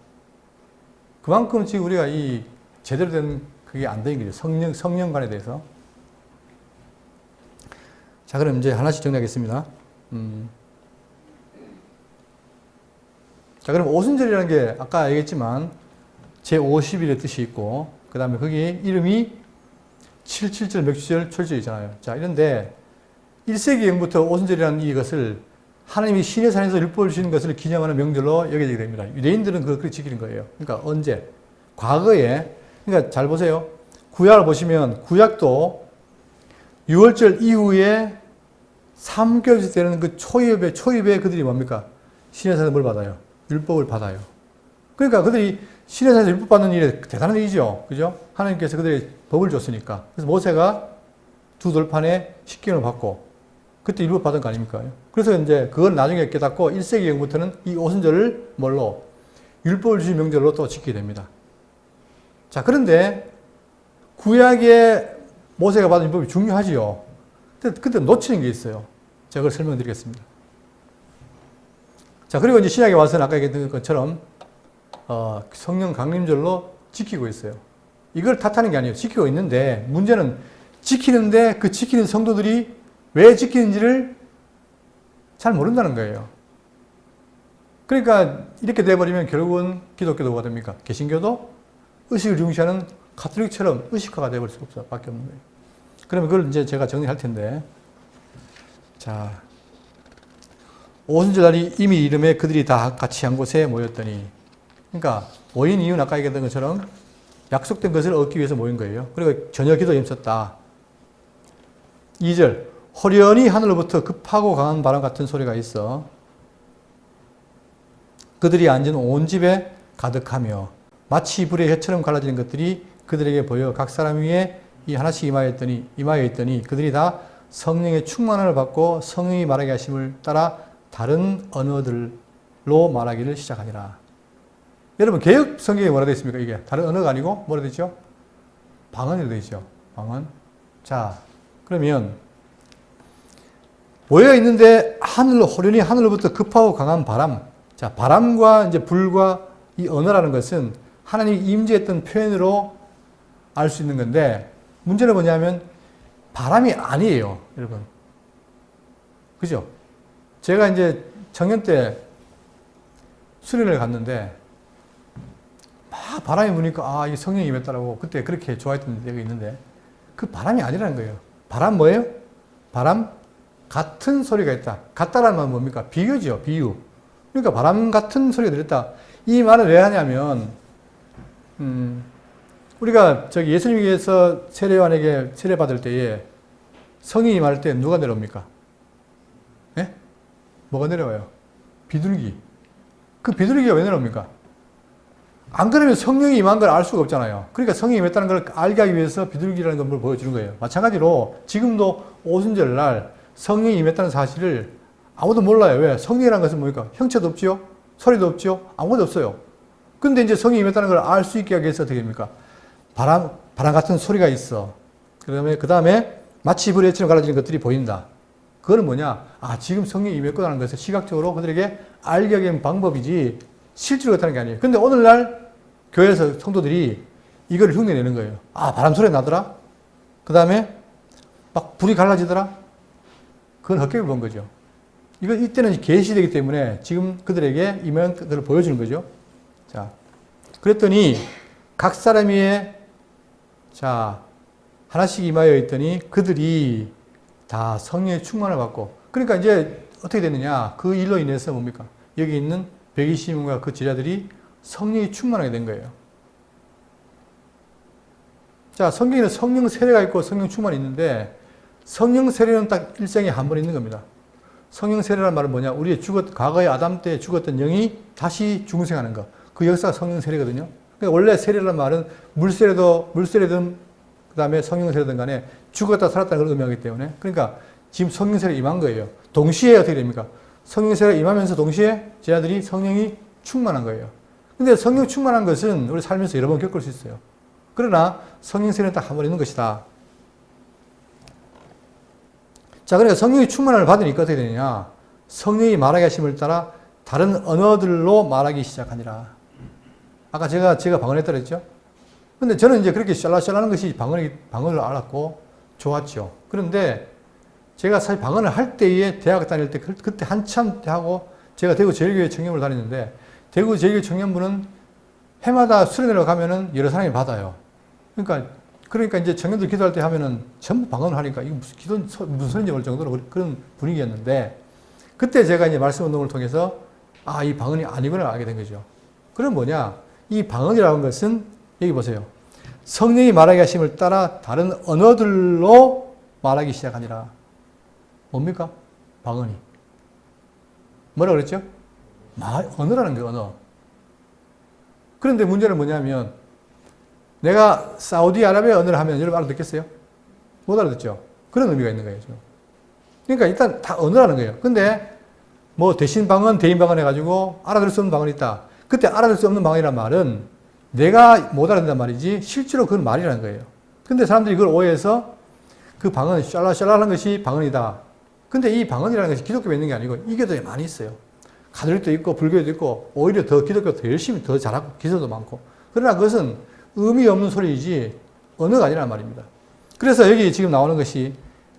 그만큼 지금 우리가 이 제대로 된 그게 안 되는 거죠. 성령관에 대해서. 자, 그럼 이제 하나씩 정리하겠습니다. 자, 그럼 오순절이라는 게 아까 얘기했지만 제50일의 뜻이 있고, 그 다음에 거기 이름이 77절, 맥주절, 초절이잖아요. 자, 이런데 1세기경부터 오순절이라는 이것을 하나님이 신의 산에서 율법을 주시는 것을 기념하는 명절로 여겨지게 됩니다. 유대인들은 그렇게 지키는 거예요. 그러니까 언제? 과거에, 그러니까 잘 보세요. 구약을 보시면 구약도 6월절 이후에 3개월째 되는 그 초입에 그들이 뭡니까? 신의 산에서 뭘 받아요? 율법을 받아요. 그러니까 그들이 신의 산에서 율법 받는 일이 대단한 일이죠. 그죠? 하나님께서 그들의 법을 줬으니까. 그래서 모세가 두 돌판에 식경을 받고 그때 일부 받은 거 아닙니까? 그래서 이제 그걸 나중에 깨닫고 1세기경부터는 이 오순절을 뭘로? 율법을 주신 명절로 또 지키게 됩니다. 자, 그런데 구약의 모세가 받은 율법이 중요하지요. 그때 놓치는 게 있어요. 제가 그걸 설명드리겠습니다. 자, 그리고 이제 신약에 와서는 아까 얘기했던 것처럼 성령 강림절로 지키고 있어요. 이걸 탓하는 게 아니에요. 지키고 있는데 문제는 지키는데 그 지키는 성도들이 왜 지키는지를 잘 모른다는 거예요. 그러니까 이렇게 돼버리면 결국은 기독교도 뭐가 됩니까? 개신교도 의식을 중시하는 가톨릭처럼 의식화가 돼버릴 수밖에 없는 거예요. 그러면 그걸 이제 제가 정리할 텐데, 자, 오순절날이 이미 이름에 그들이 다 같이 한 곳에 모였더니, 그러니까 모인 이유는 아까 얘기했던 것처럼 약속된 것을 얻기 위해서 모인 거예요. 그리고 저녁 기도에 힘썼다. 2절, 호련히 하늘로부터 급하고 강한 바람 같은 소리가 있어 그들이 앉은 온 집에 가득하며 마치 불의 혀처럼 갈라지는 것들이 그들에게 보여 각 사람 위에 이 하나씩 임하여 있더니 그들이 다 성령의 충만함을 받고 성령이 말하게 하심을 따라 다른 언어들로 말하기를 시작하니라. 여러분 개역 성경에 뭐라 되어 있습니까? 이게 다른 언어가 아니고 뭐라 되어 있죠? 방언이라고 되어 있죠. 방언. 자, 그러면 모여 있는데 하늘로 호련히 하늘로부터 급하고 강한 바람. 자, 바람과 이제 불과 이 언어라는 것은 하나님이 임재했던 표현으로 알 수 있는 건데 문제는 뭐냐면 바람이 아니에요, 여러분. 그죠? 제가 이제 청년 때 수련을 갔는데 막 바람이 부니까 이게 성령이 임했다라고 그때 그렇게 좋아했던 때가 있는데 그 바람이 아니라는 거예요. 바람 뭐예요? 바람 같은 소리가 있다. 같다라는 말은 뭡니까? 비유죠, 비유. 그러니까 바람 같은 소리가 들렸다. 이 말은 왜 하냐면 우리가 저기 예수님께서 세례요한에게 세례 받을 때에 성령이 임할 때 누가 내려옵니까? 예? 뭐가 내려와요? 비둘기. 그 비둘기가 왜 내려옵니까? 안 그러면 성령이 임한 걸 알 수가 없잖아요. 그러니까 성령이 임했다는 걸 알게 하기 위해서 비둘기라는 걸 보여주는 거예요. 마찬가지로 지금도 오순절 날 성령이 임했다는 사실을 아무도 몰라요. 왜? 성령이라는 것은 뭡니까? 형체도 없지요? 소리도 없지요? 아무것도 없어요. 근데 이제 성령이 임했다는 걸 알 수 있게 하기 위해서 어떻게 됩니까? 바람 같은 소리가 있어. 그 다음에 마치 불의 혀처럼 갈라지는 것들이 보인다. 그거는 뭐냐? 지금 성령이 임했구나라는 것을 시각적으로 그들에게 알게 하는 방법이지 실제로 그렇다는 게 아니에요. 근데 오늘날 교회에서 성도들이 이걸 흉내내는 거예요. 바람 소리 나더라? 그 다음에 막 불이 갈라지더라? 그건 헛개를 본 거죠. 이때는 계시되기 때문에 지금 그들에게 임한 것들을 보여주는 거죠. 자, 그랬더니 각 사람 위에 하나씩 임하여 있더니 그들이 다 성령의 충만을 받고 그러니까 이제 어떻게 됐느냐? 그 일로 인해서 뭡니까? 여기 있는 120명과 그 제자들이 성령이 충만하게 된 거예요. 자, 성경에는 성령 세례가 있고 성령 충만이 있는데 성령 세례는 딱 일생에 한 번 있는 겁니다. 성령 세례란 말은 뭐냐? 우리의 과거의 아담 때 죽었던 영이 다시 중생하는 것. 그 역사가 성령 세례거든요. 그러니까 원래 세례란 말은 물세례든 그 다음에 성령 세례든 간에 죽었다 살았다는 걸 의미하기 때문에 그러니까 지금 성령 세례 임한 거예요. 동시에 어떻게 됩니까? 성령 세례 임하면서 동시에 제자들이 성령이 충만한 거예요. 근데 성령 충만한 것은 우리 살면서 여러 번 겪을 수 있어요. 그러나 성령 세례는 딱 한 번 있는 것이다. 자, 그러니까 성령이 충만함을 받으니까 어떻게 되느냐? 성령이 말하게 하심을 따라 다른 언어들로 말하기 시작하니라. 아까 제가 방언했다 그랬죠? 근데 저는 이제 그렇게 샬라샬라하는 것이 방언을 알았고 좋았죠. 그런데 제가 사실 방언을 할 때에 대학 다닐 때 그때 한참 하고 제가 대구 제일교회 청년부를 다녔는데 대구 제일교회 청년부는 해마다 수련회로 가면은 여러 사람이 받아요. 그러니까 이제 청년들 기도할 때 하면은 전부 방언을 하니까 이거 무슨 소리인지 모를 정도로 그런 분위기였는데 그때 제가 이제 말씀 운동을 통해서 이 방언이 아니구나 알게 된 거죠. 그럼 뭐냐? 이 방언이라는 것은 여기 보세요. 성령이 말하게 하심을 따라 다른 언어들로 말하기 시작하니라. 뭡니까? 방언이. 뭐라 그랬죠? 언어라는 거예요, 언어. 그런데 문제는 뭐냐면 내가 사우디아라비아 언어를 하면 여러분 알아듣겠어요? 못 알아듣죠? 그런 의미가 있는 거예요, 지금. 그러니까 일단 다 언어라는 거예요. 근데 뭐 대신 방언, 대인 방언 해가지고 알아들 수 없는 방언이 있다. 그때 알아들 수 없는 방언이란 말은 내가 못 알아듣는단 말이지 실제로 그건 말이라는 거예요. 근데 사람들이 그걸 오해해서 그 방언, 샬랄샬랄한 것이 방언이다. 근데 이 방언이라는 것이 기독교에 있는 게 아니고 이교도에 많이 있어요. 가톨릭도 있고 불교도 있고 오히려 더 기독교 더 열심히 더 잘하고 기술도 많고. 그러나 그것은 의미 없는 소리이지 언어가 아니란 말입니다. 그래서 여기 지금 나오는 것이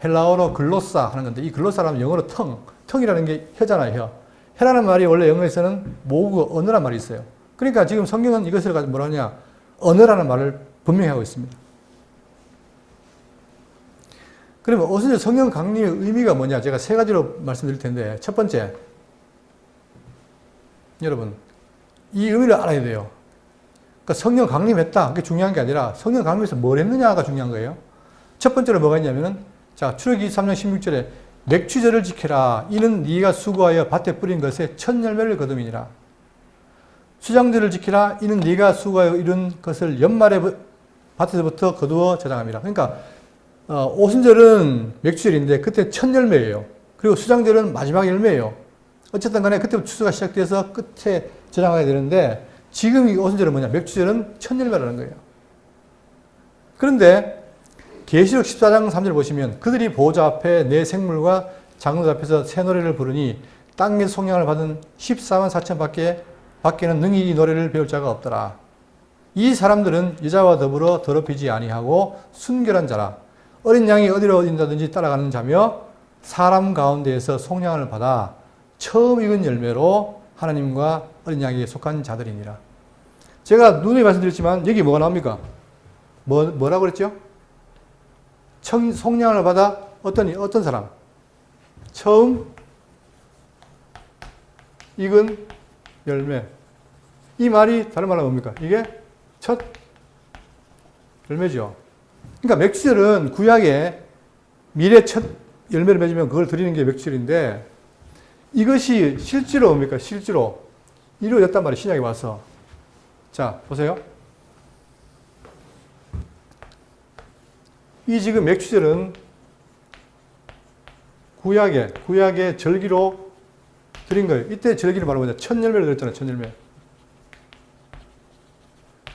헬라어로 글로사 하는 건데 이 글로사라면 영어로 텅이라는 게 혀잖아요. 혀. 혀라는 말이 원래 영어에서는 모국어, 언어란 말이 있어요. 그러니까 지금 성경은 이것을 가지고 뭐라 하냐 언어라는 말을 분명히 하고 있습니다. 그러면 오순절 성령 강림의 의미가 뭐냐 제가 세 가지로 말씀드릴 텐데 첫 번째 여러분 이 의미를 알아야 돼요. 그러니까 성령 강림했다 그게 중요한 게 아니라 성령 강림에서 뭘 했느냐가 중요한 거예요. 첫 번째로 뭐가 있냐면은 자 출애굽기 3장 16절에 맥추절을 지켜라. 이는 네가 수고하여 밭에 뿌린 것에 첫 열매를 거둠이니라. 수장절을 지키라. 이는 네가 수고하여 이룬 것을 연말에 밭에서부터 거두어 저장함이라. 그러니까 오순절은 맥추절인데 그때 첫 열매예요. 그리고 수장절은 마지막 열매예요. 어쨌든 간에 그때부터 추수가 시작돼서 끝에 저장하게 되는데 지금 이 오순절은 뭐냐? 맥추절은 첫 열매라는 거예요. 그런데 계시록 14장 3절 보시면 그들이 보호자 앞에 내 생물과 장로들 앞에서 새 노래를 부르니 땅에서 속량을 받은 14만 4천 밖에는 능히 이 노래를 배울 자가 없더라. 이 사람들은 여자와 더불어 더럽히지 아니하고 순결한 자라. 어린 양이 어디로 어딘다든지 따라가는 자며 사람 가운데에서 속량을 받아 처음 익은 열매로 하나님과 어린 양에게 속한 자들이니라. 제가 누누이 말씀드렸지만 여기 뭐가 나옵니까? 뭐라고 그랬죠? 속량을 받아 어떤 사람? 처음 익은 열매. 이 말이 다른 말로 뭡니까? 이게 첫 열매죠. 그러니까 맥주절은 구약에 미래 첫 열매를 맺으면 그걸 드리는 게 맥주절인데 이것이 실제로 뭡니까? 실제로 이루어졌단 말이에요. 신약에 와서. 자, 보세요. 이 지금 맥주절은 구약의 절기로 드린 거예요. 이때 절기를 바로 뭐냐? 첫 열매를 드렸잖아요. 첫 열매.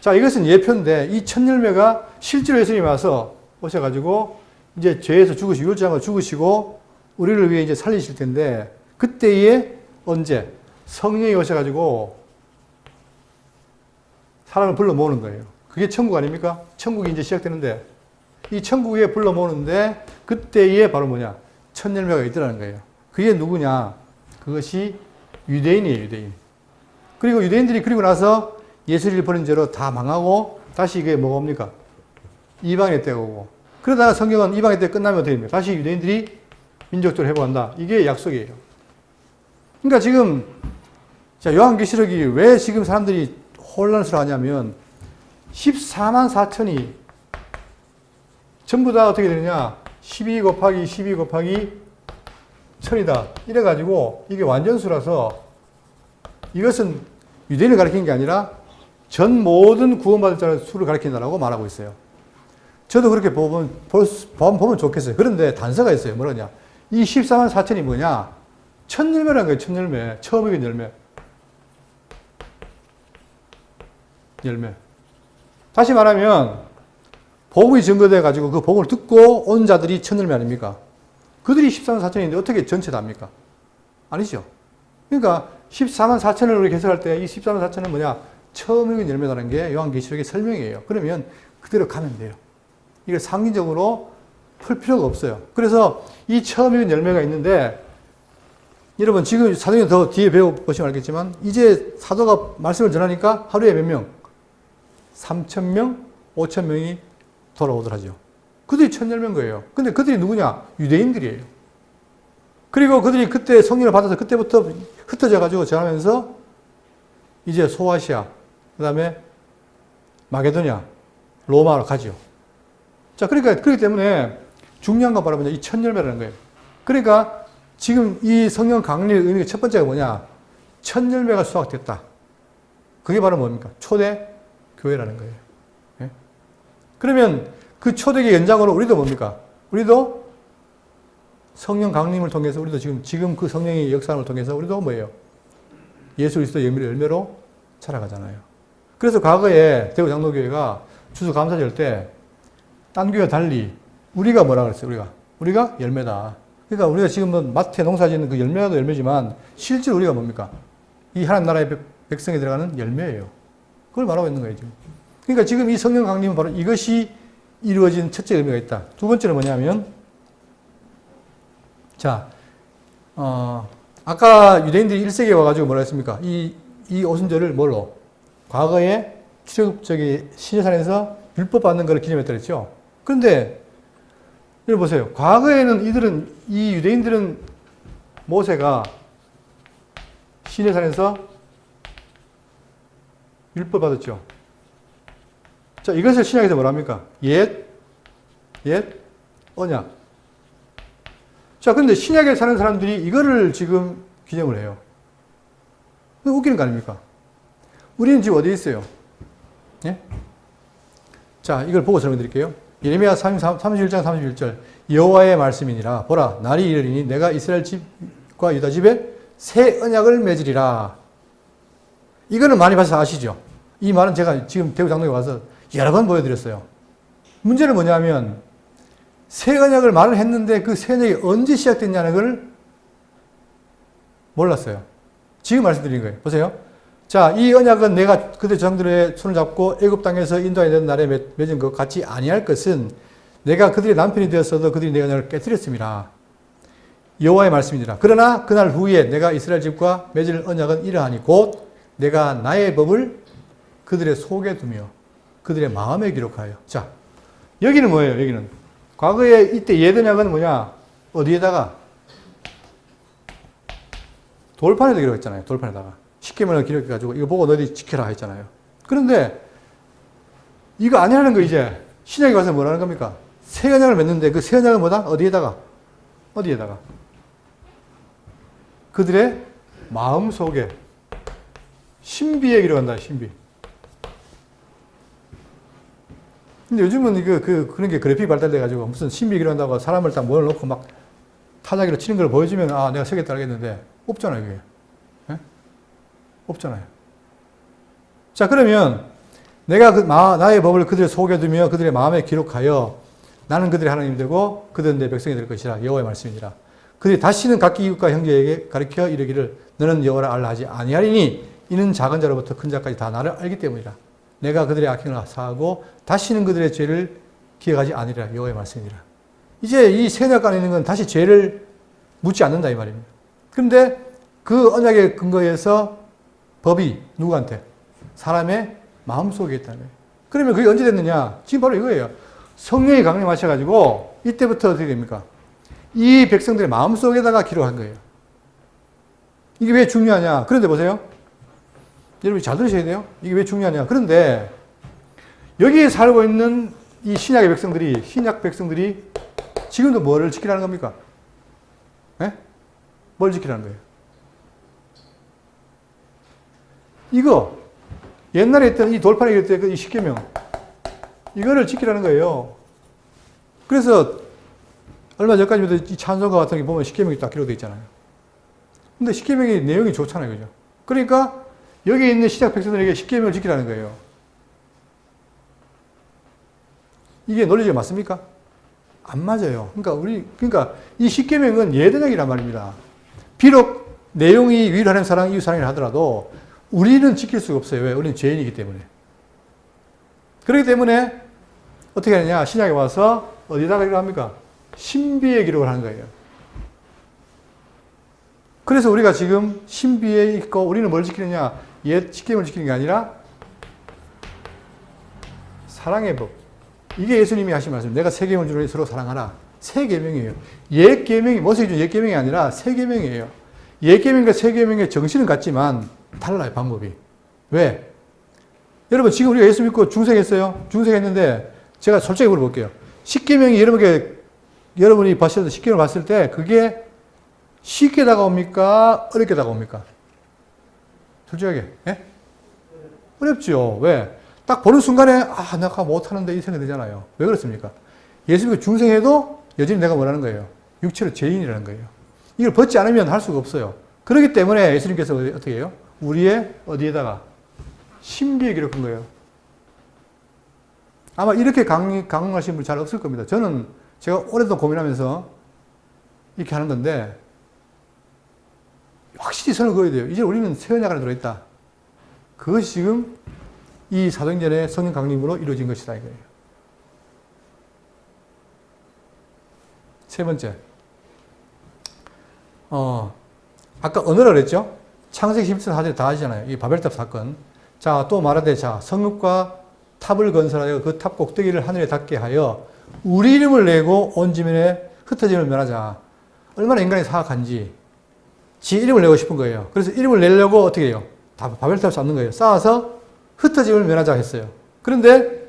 자, 이것은 예표인데 이 첫 열매가 실제로 예수님이 와서 오셔가지고 이제 죄에서 죽으시고 율장으로 죽으시고 우리를 위해 이제 살리실 텐데 그때에 언제 성령이 오셔가지고 사람을 불러 모으는 거예요. 그게 천국 아닙니까? 천국이 이제 시작되는데 이 천국에 불러 모으는데 그때에 바로 뭐냐? 첫 열매가 있더라는 거예요. 그게 누구냐? 그것이 유대인이에요, 유대인. 그리고 유대인들이 그리고 나서 예수를 버린 죄로 다 망하고 다시 이게 뭐가 옵니까? 이방의 때가 오고. 그러다가 성경은 이방의 때 끝나면 어떻게 됩니까? 다시 유대인들이 민족적으로 회복한다. 이게 약속이에요. 그러니까 지금 자 요한계시록이 왜 지금 사람들이 혼란스러워 하냐면 14만 4천이 전부 다 어떻게 되느냐? 12 곱하기 12 곱하기 1000이다. 이래가지고 이게 완전수라서 이것은 유대인을 가리키는 게 아니라 전 모든 구원받을 자의 수를 가리킨다라고 말하고 있어요. 저도 그렇게 보면 좋겠어요. 그런데 단서가 있어요. 뭐라냐? 이 14만 4천이 뭐냐? 첫 열매라는 거예요. 첫 열매. 처음 익은 열매. 열매. 다시 말하면 복음이 증거돼 가지고 그 복음을 듣고 온 자들이 첫 열매 아닙니까? 그들이 14만 4천인데 어떻게 전체 다입니까? 아니죠. 그러니까 14만 4천을 우리 해석할 때 이 14만 4천은 뭐냐? 처음 익은 열매라는 게 요한계시록의 설명이에요. 그러면 그대로 가면 돼요. 이걸 상기적으로 풀 필요가 없어요. 그래서 이 처음 익은 열매가 있는데 여러분 지금 사도행 더 뒤에 배워보시면 알겠지만 이제 사도가 말씀을 전하니까 하루에 몇 명? 3,000명, 5,000명이 돌아오더라죠. 그들이 첫 열매인 거예요. 근데 그들이 누구냐? 유대인들이에요. 그리고 그들이 그때 성령을 받아서 그때부터 흩어져가지고 전하면서 이제 소아시아, 그 다음에 마게도냐, 로마로 가죠. 자, 그러니까, 그렇기 때문에 중요한 건 바로 뭐냐? 이 첫 열매라는 거예요. 그러니까 지금 이 성령 강림의 의미가 첫 번째가 뭐냐? 첫 열매가 수확됐다. 그게 바로 뭡니까? 초대 교회라는 거예요. 예? 그러면 그 초대교회 연장으로 우리도 뭡니까? 우리도 성령 강림을 통해서 우리도 지금 그 성령의 역사를 통해서 우리도 뭐예요? 예수 그리스도의 열매로 자라가잖아요. 그래서 과거에 대구 장로교회가 추수감사절 때 딴 교회와 달리 우리가 뭐라 그랬어요? 우리가 열매다. 그러니까 우리가 지금 뭐 마트에 농사 짓는 그 열매도 열매지만 실제로 우리가 뭡니까? 이 하나님 나라의 백성에 들어가는 열매예요. 그걸 말하고 있는 거예요, 지금. 그러니까 지금 이 성령 강림은 바로 이것이 이루어진 첫째 의미가 있다. 두 번째는 뭐냐면, 자, 아까 유대인들이 1세기에 와가지고 뭐라 했습니까? 이 오순절을 뭘로? 과거에 시내산에서 율법 받는 걸 기념했다 그랬죠? 그런데, 여러분 보세요. 과거에는 이 유대인들은 모세가 시내산에서 율법 받았죠? 자, 이것을 신약에서 뭐라 합니까? 옛, 언약. 자, 그런데 신약에 사는 사람들이 이거를 지금 기념을 해요. 웃기는 거 아닙니까? 우리는 지금 어디에 있어요? 예? 자, 이걸 보고 설명드릴게요. 예레미야 31장 31절. 여호와의 말씀이니라. 보라, 날이 이르리니 내가 이스라엘 집과 유다 집에 새 언약을 맺으리라. 이거는 많이 봐서 아시죠? 이 말은 제가 지금 대구 장로에 와서 여러 번 보여드렸어요. 문제는 뭐냐면 새 언약을 말을 했는데 그 새 언약이 언제 시작됐냐는 걸 몰랐어요. 지금 말씀드린 거예요. 보세요. 자, 이 언약은 내가 그들 조상들의 손을 잡고 애굽 땅에서 인도하여 낸 날에 맺은 것 같이 아니할 것은 내가 그들의 남편이 되었어도 그들이 내 언약을 깨뜨렸습니다. 여호와의 말씀이니라. 그러나 그날 후에 내가 이스라엘 집과 맺을 언약은 이러하니 곧 내가 나의 법을 그들의 속에 두며 그들의 마음에 기록하여. 자, 여기는 뭐예요? 여기는 과거에 이때 옛 언약은 뭐냐? 어디에다가? 돌판에다 기록했잖아요. 돌판에다가. 십계명을 기록해가지고 이거 보고 너희 지켜라 했잖아요. 그런데 이거 아니라는 거 이제 신약에 가서 뭐라는 겁니까? 새 언약을 맺는데 그 새 언약은 뭐다? 어디에다가? 그들의 마음 속에 신비에 기록한다. 신비. 근데 요즘은 그런 게 그래픽 발달돼가지고 무슨 신비에 기록한다고 사람을 딱 모여놓고 막 타자기로 치는 걸 보여주면 아 내가 세겠다 알겠는데 없잖아요. 그게. 없잖아요. 자, 그러면 내가 나의 법을 그들의 속에 두며 그들의 마음에 기록하여 나는 그들의 하나님이 되고 그들은 내 백성이 될 것이라. 여호와의 말씀이니라. 그들이 다시는 각기 이웃과 형제에게 가르쳐 이르기를 너는 여호와를 알라 하지 아니하리니 이는 작은 자로부터 큰 자까지 다 나를 알기 때문이라. 내가 그들의 악행을 사하고 다시는 그들의 죄를 기억하지 아니리라. 여호와의 말씀이니라. 이제 이 새 언약 안에 있는 건 다시 죄를 묻지 않는다 이 말입니다. 그런데 그 언약의 근거에서 법이 누구한테? 사람의 마음속에 있다는 거예요. 그러면 그게 언제 됐느냐? 지금 바로 이거예요. 성령이 강림하셔가지고 이때부터 어떻게 됩니까? 이 백성들의 마음속에다가 기록한 거예요. 이게 왜 중요하냐? 그런데 보세요. 여러분 잘 들으셔야 돼요. 이게 왜 중요하냐? 그런데 여기에 살고 있는 이 신약 백성들이 지금도 뭐를 지키라는 겁니까? 네? 뭘 지키라는 거예요? 이거 옛날에 있던 이 돌판에 있던 이 십계명 이거를 지키라는 거예요. 그래서 얼마 전까지부터 이 찬송가 같은 게 보면 십계명이 딱 기록되어 있잖아요. 근데 십계명의 내용이 좋잖아요, 그죠? 그러니까 여기 있는 신약 백성들에게 십계명을 지키라는 거예요. 이게 논리적이 맞습니까? 안 맞아요. 그러니까 이 십계명은 옛 언약이란 말입니다. 비록 내용이 위를 사랑, 이웃 사랑이라 하더라도 우리는 지킬 수가 없어요. 왜? 우리는 죄인이기 때문에. 그렇기 때문에 어떻게 하느냐? 신약에 와서 어디다가 기록합니까? 신비에 기록을 하는 거예요. 그래서 우리가 지금 신비에 있고 우리는 뭘 지키느냐? 옛 십계명을 지키는 게 아니라 사랑의 법. 이게 예수님이 하신 말씀. 내가 새 계명을 주노니 서로 사랑하라. 새 계명이에요. 옛 계명이 모세가 준 옛 계명이 아니라 새 계명이에요. 옛 계명과 새 계명의 정신은 같지만 달라요, 방법이. 왜? 여러분, 지금 우리가 예수 믿고 중생했어요? 중생했는데, 제가 솔직히 물어볼게요. 십계명이 여러분이 십계명을 봤을 때, 그게 쉽게 다가옵니까? 어렵게 다가옵니까? 솔직하게. 예? 어렵죠. 왜? 딱 보는 순간에, 아, 내가 못하는데 이 생각이 들잖아요. 왜 그렇습니까? 예수 믿고 중생해도 여전히 내가 뭐라는 거예요? 육체로 죄인이라는 거예요. 이걸 벗지 않으면 할 수가 없어요. 그렇기 때문에 예수님께서 어떻게 해요? 우리의 어디에다가? 신비에 기록한 거예요. 아마 이렇게 강론하시는 분 잘 없을 겁니다. 제가 오래도 고민하면서 이렇게 하는 건데, 확실히 선을 그어야 돼요. 이제 우리는 새 언약 안에 들어있다. 그것이 지금 이 사도행전의 성령 강림으로 이루어진 것이다 이거예요. 세 번째, 아까 언어라 그랬죠? 창세기 11장 4절에 다 하잖아요. 이 바벨탑 사건. 자, 또 말하되, 자, 성읍과 탑을 건설하여 그 탑 꼭대기를 하늘에 닿게 하여 우리 이름을 내고 온 지면에 흩어짐을 면하자. 얼마나 인간이 사악한지. 지 이름을 내고 싶은 거예요. 그래서 이름을 내려고 어떻게 해요? 다 바벨탑을 쌓는 거예요. 쌓아서 흩어짐을 면하자 했어요. 그런데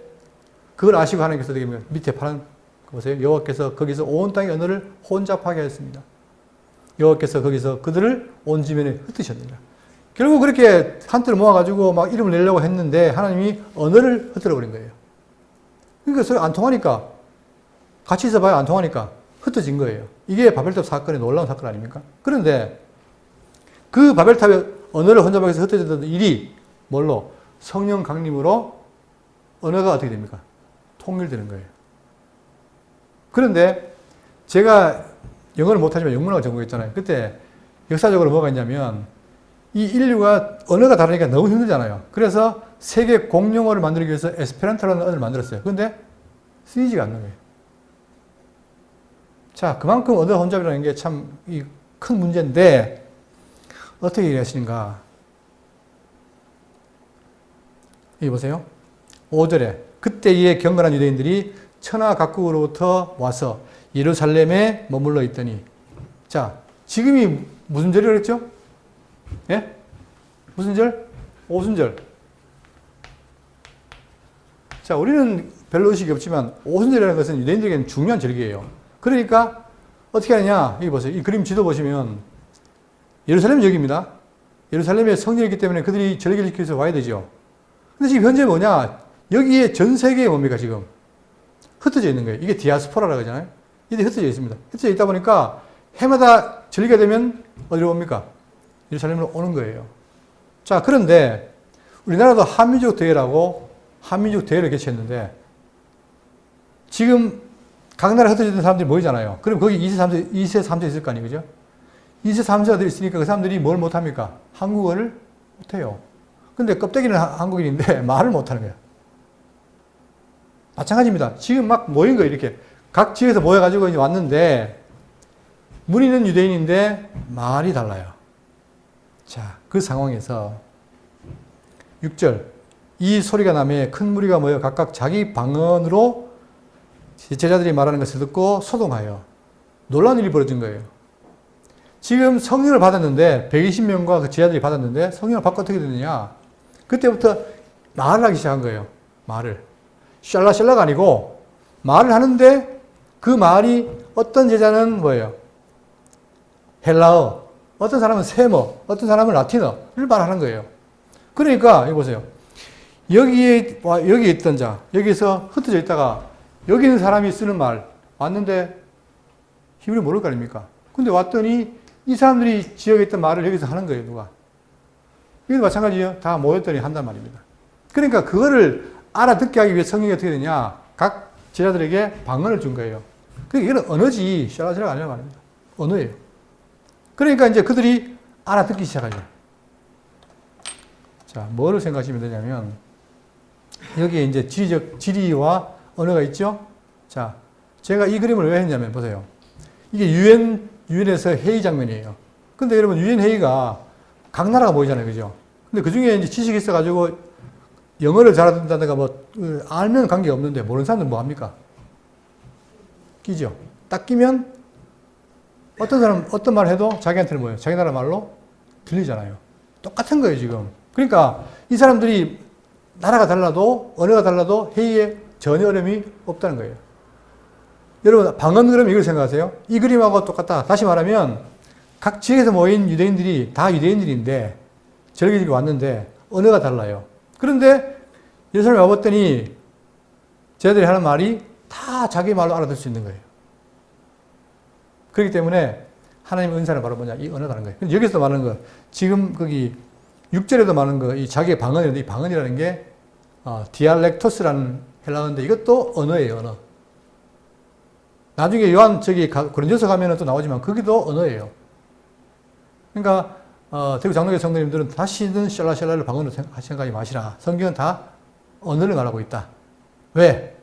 그걸 아시고 하나님께서 어떻게 하면 밑에 파란 거 보세요. 여호와께서 거기서 온 땅의 언어를 혼잡하게 하였습니다. 여호와께서 거기서 그들을 온 지면에 흩으셨느니라. 결국 그렇게 한때를 모아가지고 막 이름을 내려고 했는데 하나님이 언어를 흩어져 버린 거예요. 그러니까 서로 안 통하니까, 같이 있어봐야 안 통하니까 흩어진 거예요. 이게 바벨탑 사건의 놀라운 사건 아닙니까? 그런데 그 바벨탑의 언어를 혼잡하게 해서 흩어졌던 일이 뭘로? 성령 강림으로 언어가 어떻게 됩니까? 통일되는 거예요. 그런데 제가 영어를 못하지만 영문학을 전공했잖아요. 그때 역사적으로 뭐가 있냐면 이 인류가 언어가 다르니까 너무 힘들잖아요. 그래서 세계 공용어를 만들기 위해서 에스페란토라는 언어를 만들었어요. 그런데 쓰이지가 않는 거예요. 자, 그만큼 언어 혼잡이라는 게 참 큰 문제인데 어떻게 이해하시는가? 여기 보세요. 5절에 그때의 경건한 유대인들이 천하 각국으로부터 와서 예루살렘에 머물러 있더니, 자, 지금이 무슨 절이라고 했죠? 예? 무슨 절? 오순절. 자, 우리는 별로 의식이 없지만 오순절이라는 것은 유대인들에게는 중요한 절기예요. 그러니까 어떻게 하느냐? 여기 보세요. 이 그림 지도 보시면 예루살렘 여기입니다. 예루살렘에 성전이기 때문에 그들이 절기를 지키기 위해서 와야 되죠. 근데 지금 현재 뭐냐? 여기에 전 세계에 뭡니까 지금? 흩어져 있는 거예요. 이게 디아스포라라고 하잖아요. 이게 흩어져 있습니다. 흩어져 있다 보니까 해마다 절기가 되면 어디로 옵니까? 예루살렘으로 오는 거예요. 자, 그런데 우리나라도 한민족 대회라고 한민족 대회를 개최했는데 지금 각 나라 흩어져 있는 사람들이 모이잖아요. 그럼 거기 2세, 3세 있을 거 아니에요. 그죠? 2세, 3세가 있으니까 그 사람들이 뭘 못합니까? 한국어를 못해요. 근데 껍데기는 한국인인데 말을 못하는 거야. 마찬가지입니다. 지금 막 모인 거예요. 이렇게 각 지역에서 모여가지고 이제 왔는데 무리는 유대인인데 말이 달라요. 자, 그 상황에서 6절 이 소리가 나매 큰 무리가 모여 각각 자기 방언으로 제자들이 말하는 것을 듣고 소동하여 놀라운 일이 벌어진 거예요. 지금 성령을 받았는데 120명과 그 제자들이 받았는데 성령을 받고 어떻게 되느냐? 그때부터 말을 하기 시작한 거예요. 말을. 샬라샬라가 아니고 말을 하는데 그 말이 어떤 제자는 뭐예요? 헬라어, 어떤 사람은 세머, 어떤 사람은 라틴어를 말하는 거예요. 그러니까 여기 보세요. 여기에 있던 자, 여기서 흩어져 있다가 여기 있는 사람이 쓰는 말 왔는데 히브리 모를 거 아닙니까? 근데 왔더니 이 사람들이 지역에 있던 말을 여기서 하는 거예요. 누가? 여기도 마찬가지예요. 다 모였더니 한단 말입니다. 그러니까 그거를 알아듣게 하기 위해 성경이 어떻게 되냐? 각 제자들에게 방언을 준 거예요. 그러니까 이건 언어지 샤라샤라가 아니란 말입니다. 언어예요. 그러니까 이제 그들이 알아듣기 시작하죠. 자, 뭐를 생각하시면 되냐면 여기에 이제 지리와 언어가 있죠. 자, 제가 이 그림을 왜 했냐면 보세요. 이게 유엔에서 회의 장면이에요. 근데 여러분 유엔 회의가 각 나라가 모이잖아요, 그죠? 근데 그 중에 이제 지식이 있어가지고 영어를 잘한다든가 뭐 알면 관계가 없는데 모르는 사람들 뭐 합니까? 끼죠. 딱 끼면 어떤 사람 어떤 말 해도 자기한테는 뭐예요? 자기 나라 말로 들리잖아요. 똑같은 거예요, 지금. 그러니까 이 사람들이 나라가 달라도 언어가 달라도 회의에 전혀 어려움이 없다는 거예요. 여러분 방언 그럼 이걸 생각하세요. 이 그림하고 똑같다. 다시 말하면 각 지역에서 모인 유대인들이 다 유대인들인데 절기들이 왔는데 언어가 달라요. 그런데 예루살렘에 와봤더니 쟤들이 하는 말이 다 자기 말로 알아들 수 있는 거예요. 그렇기 때문에 하나님의 은사는 바로 뭐냐? 이 언어라는 거예요. 여기서 말하는 거, 지금 거기 6절에도 말하는 거, 이 자기의 방언인데, 이 방언이라는 게, 디알렉토스라는 헬라어인데, 이것도 언어예요, 언어. 나중에 요한 고린도서 가면은 또 나오지만, 거기도 언어예요. 그러니까, 대구 장로교 성도님들은 다시는 샬라샬라를 방언으로 생각하지 마시라. 성경은 다 언어를 말하고 있다. 왜?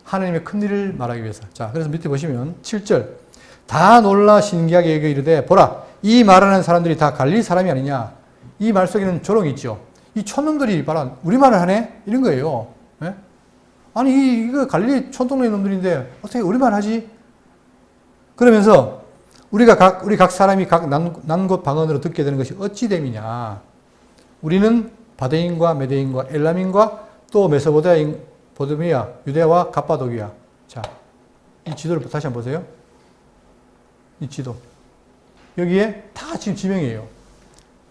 하나님의 큰 일을 말하기 위해서. 자, 그래서 밑에 보시면 7절. 다 놀라 신기하게 여겨 이르되 보라 이 말하는 사람들이 다 갈릴리 사람이 아니냐. 이 말 속에는 조롱이 있죠. 이 촌놈들이 봐라 우리말을 하네? 이런 거예요. 네? 아니 이거 갈릴리 촌동네 놈들인데 어떻게 우리말 하지? 그러면서 우리 각 사람이 각 난 곳 방언으로 듣게 되는 것이 어찌 됨이냐. 우리는 바데인과 메데인과 엘람인과 또 메소포타미아, 유대와 갑바도기아. 자, 이 지도를 다시 한번 보세요. 이 지도. 여기에 다 지금 지명이에요.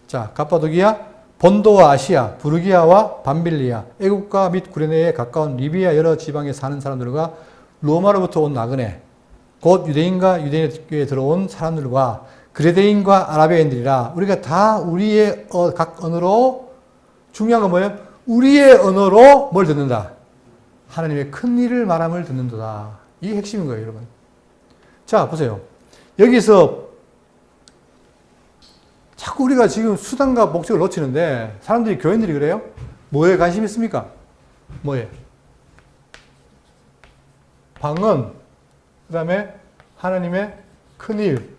자, 갑바도기아, 본도와 아시아, 부르기아와 밤빌리아, 애국과 및 구레네에 가까운 리비아 여러 지방에 사는 사람들과 로마로부터 온 나그네, 곧 유대인과 유대인에 들어온 사람들과 그레데인과 아라비아인들이라 우리가 다 우리의 각 언어로 중요한 건 뭐예요? 우리의 언어로 뭘 듣는다? 하나님의 큰 일을 말함을 듣는도다. 이게 핵심인 거예요, 여러분. 자, 보세요. 여기서 자꾸 우리가 지금 수단과 목적을 놓치는데 사람들이, 교인들이 그래요? 뭐에 관심 있습니까? 뭐에? 방언, 그 다음에 하나님의 큰 일.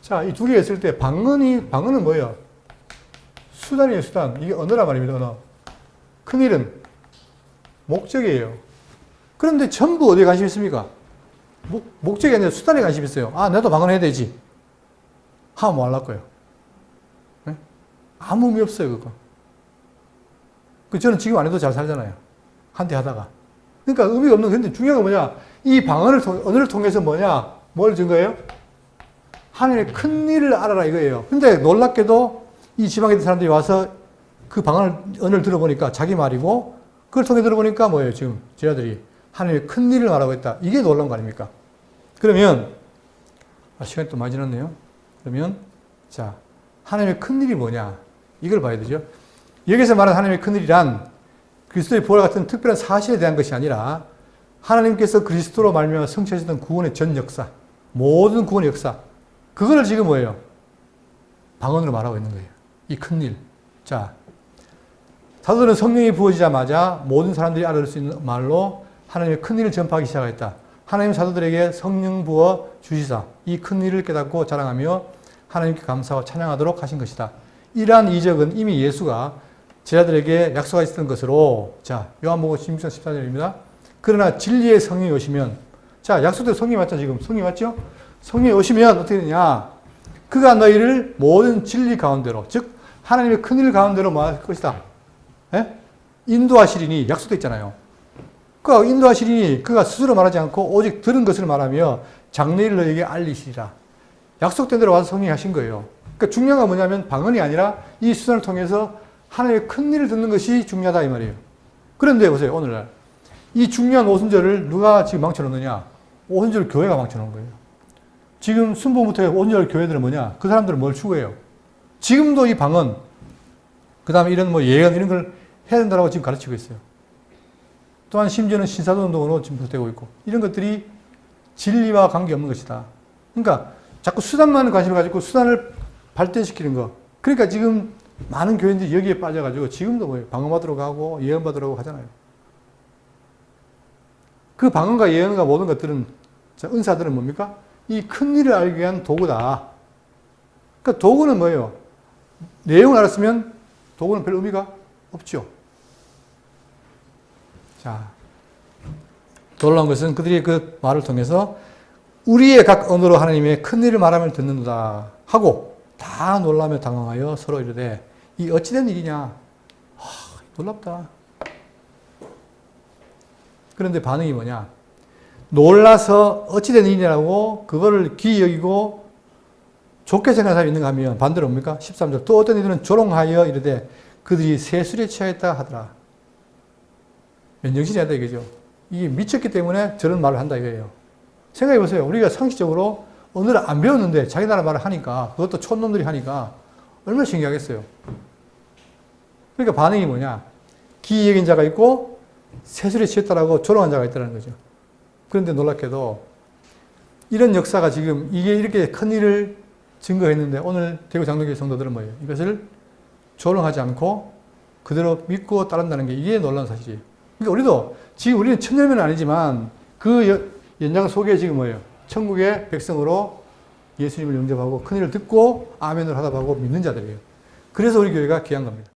자, 이 두 개가 있을 때 방언은 뭐예요? 수단이에요, 수단. 이게 언어란 말입니다, 언어. 큰 일은 목적이에요. 그런데 전부 어디에 관심 있습니까? 목적이 아니라 수단에 관심 있어요. 아, 나도 방언해야 되지. 하면 뭐 하려고 해요? 네? 아무 의미 없어요, 그거. 저는 지금 안 해도 잘 살잖아요. 한때 하다가. 그러니까 의미가 없는, 근데 중요한 건 뭐냐? 이 언어를 통해서 뭐냐? 뭘 준 거예요? 하나님의 큰 일을 알아라 이거예요. 근데 놀랍게도 이 지방에 있는 사람들이 와서 그 언어를 들어보니까 자기 말이고, 그걸 통해 들어보니까 뭐예요, 지금 제자들이? 하나님의 큰 일을 말하고 있다. 이게 놀라운 거 아닙니까? 그러면, 시간이 또 많이 지났네요. 그러면, 자, 하나님의 큰 일이 뭐냐? 이걸 봐야 되죠. 여기서 말하는 하나님의 큰 일이란 그리스도의 부활 같은 특별한 사실에 대한 것이 아니라 하나님께서 그리스도로 말미암아 성취하셨던 구원의 전 역사, 모든 구원의 역사, 그거를 지금 뭐예요? 방언으로 말하고 있는 거예요. 이 큰 일. 자, 사도들은 성령이 부어지자마자 모든 사람들이 알아들 수 있는 말로 하나님의 큰 일을 전파하기 시작했다. 하나님 사도들에게 성령 부어 주시사 이 큰 일을 깨닫고 자랑하며 하나님께 감사하고 찬양하도록 하신 것이다. 이러한 이적은 이미 예수가 제자들에게 약속하셨던 것으로, 자, 요한복음 16장 14절입니다. 그러나 진리의 성령이 오시면, 자, 약속대로 성령이 왔죠, 지금. 성령이 왔죠? 성령이 오시면 어떻게 되냐? 그가 너희를 모든 진리 가운데로, 즉, 하나님의 큰 일 가운데로 뭐 할 것이다. 예? 인도하시리니, 약속되어 있잖아요. 그가 인도하시리니, 그가 스스로 말하지 않고 오직 들은 것을 말하며 장래를 너희에게 알리시리라. 약속된 대로 와서 성령이 하신 거예요. 그러니까 중요한 건 뭐냐면 방언이 아니라 이 수단을 통해서 하나님의 큰 일을 듣는 것이 중요하다 이 말이에요. 그런데 보세요, 오늘날. 이 중요한 오순절을 누가 지금 망쳐놓느냐? 오순절 교회가 망쳐놓은 거예요. 지금 순복음부터 오순절 교회들은 뭐냐? 그 사람들은 뭘 추구해요? 지금도 이 방언, 그 다음에 이런 뭐 예언, 이런 걸 해야 된다고 지금 가르치고 있어요. 또한 심지어는 신사도운동으로 지금 되고 있고, 이런 것들이 진리와 관계없는 것이다. 그러니까 자꾸 수단만 관심을 가지고 수단을 발전시키는 거. 그러니까 지금 많은 교인들이 여기에 빠져가지고 지금도 뭐예요? 방언받으러 가고 예언받으러 가고 하잖아요. 그 방언과 예언과 모든 것들은, 은사들은 뭡니까? 이 큰 일을 알기 위한 도구다. 그러니까 도구는 뭐예요? 내용을 알았으면 도구는 별 의미가 없죠. 자, 놀라운 것은 그들이 그 말을 통해서 우리의 각 언어로 하나님의 큰 일을 말하면 듣는다 하고 다 놀라며 당황하여 서로 이르되 이 어찌된 일이냐? 놀랍다. 그런데 반응이 뭐냐? 놀라서 어찌된 일이냐고 그거를 기이 여기고 좋게 생각하는 사람이 있는가 하면 반대로 뭡니까? 13절. 또 어떤 이들은 조롱하여 이르되 그들이 세술에 취하였다 하더라. 맨정신이 아니다 이거죠. 이게 미쳤기 때문에 저런 말을 한다 이거예요. 생각해 보세요. 우리가 상식적으로 오늘 안 배웠는데 자기 나라 말을 하니까, 그것도 촌놈들이 하니까 얼마나 신기하겠어요. 그러니까 반응이 뭐냐? 기이 여긴 자가 있고 세술에 취했다라고 조롱한 자가 있다는 거죠. 그런데 놀랍게도 이런 역사가 지금 이게 이렇게 큰 일을 증거했는데 오늘 대구 장로교회 성도들은 뭐예요? 이것을 조롱하지 않고 그대로 믿고 따른다는 게 이게 놀라운 사실이에요. 그러니까 우리도 지금 우리는 천년은 아니지만 그 연장 속에 지금 뭐예요? 천국의 백성으로 예수님을 영접하고 큰 일을 듣고 아멘을 하다 하고 믿는 자들이에요. 그래서 우리 교회가 귀한 겁니다.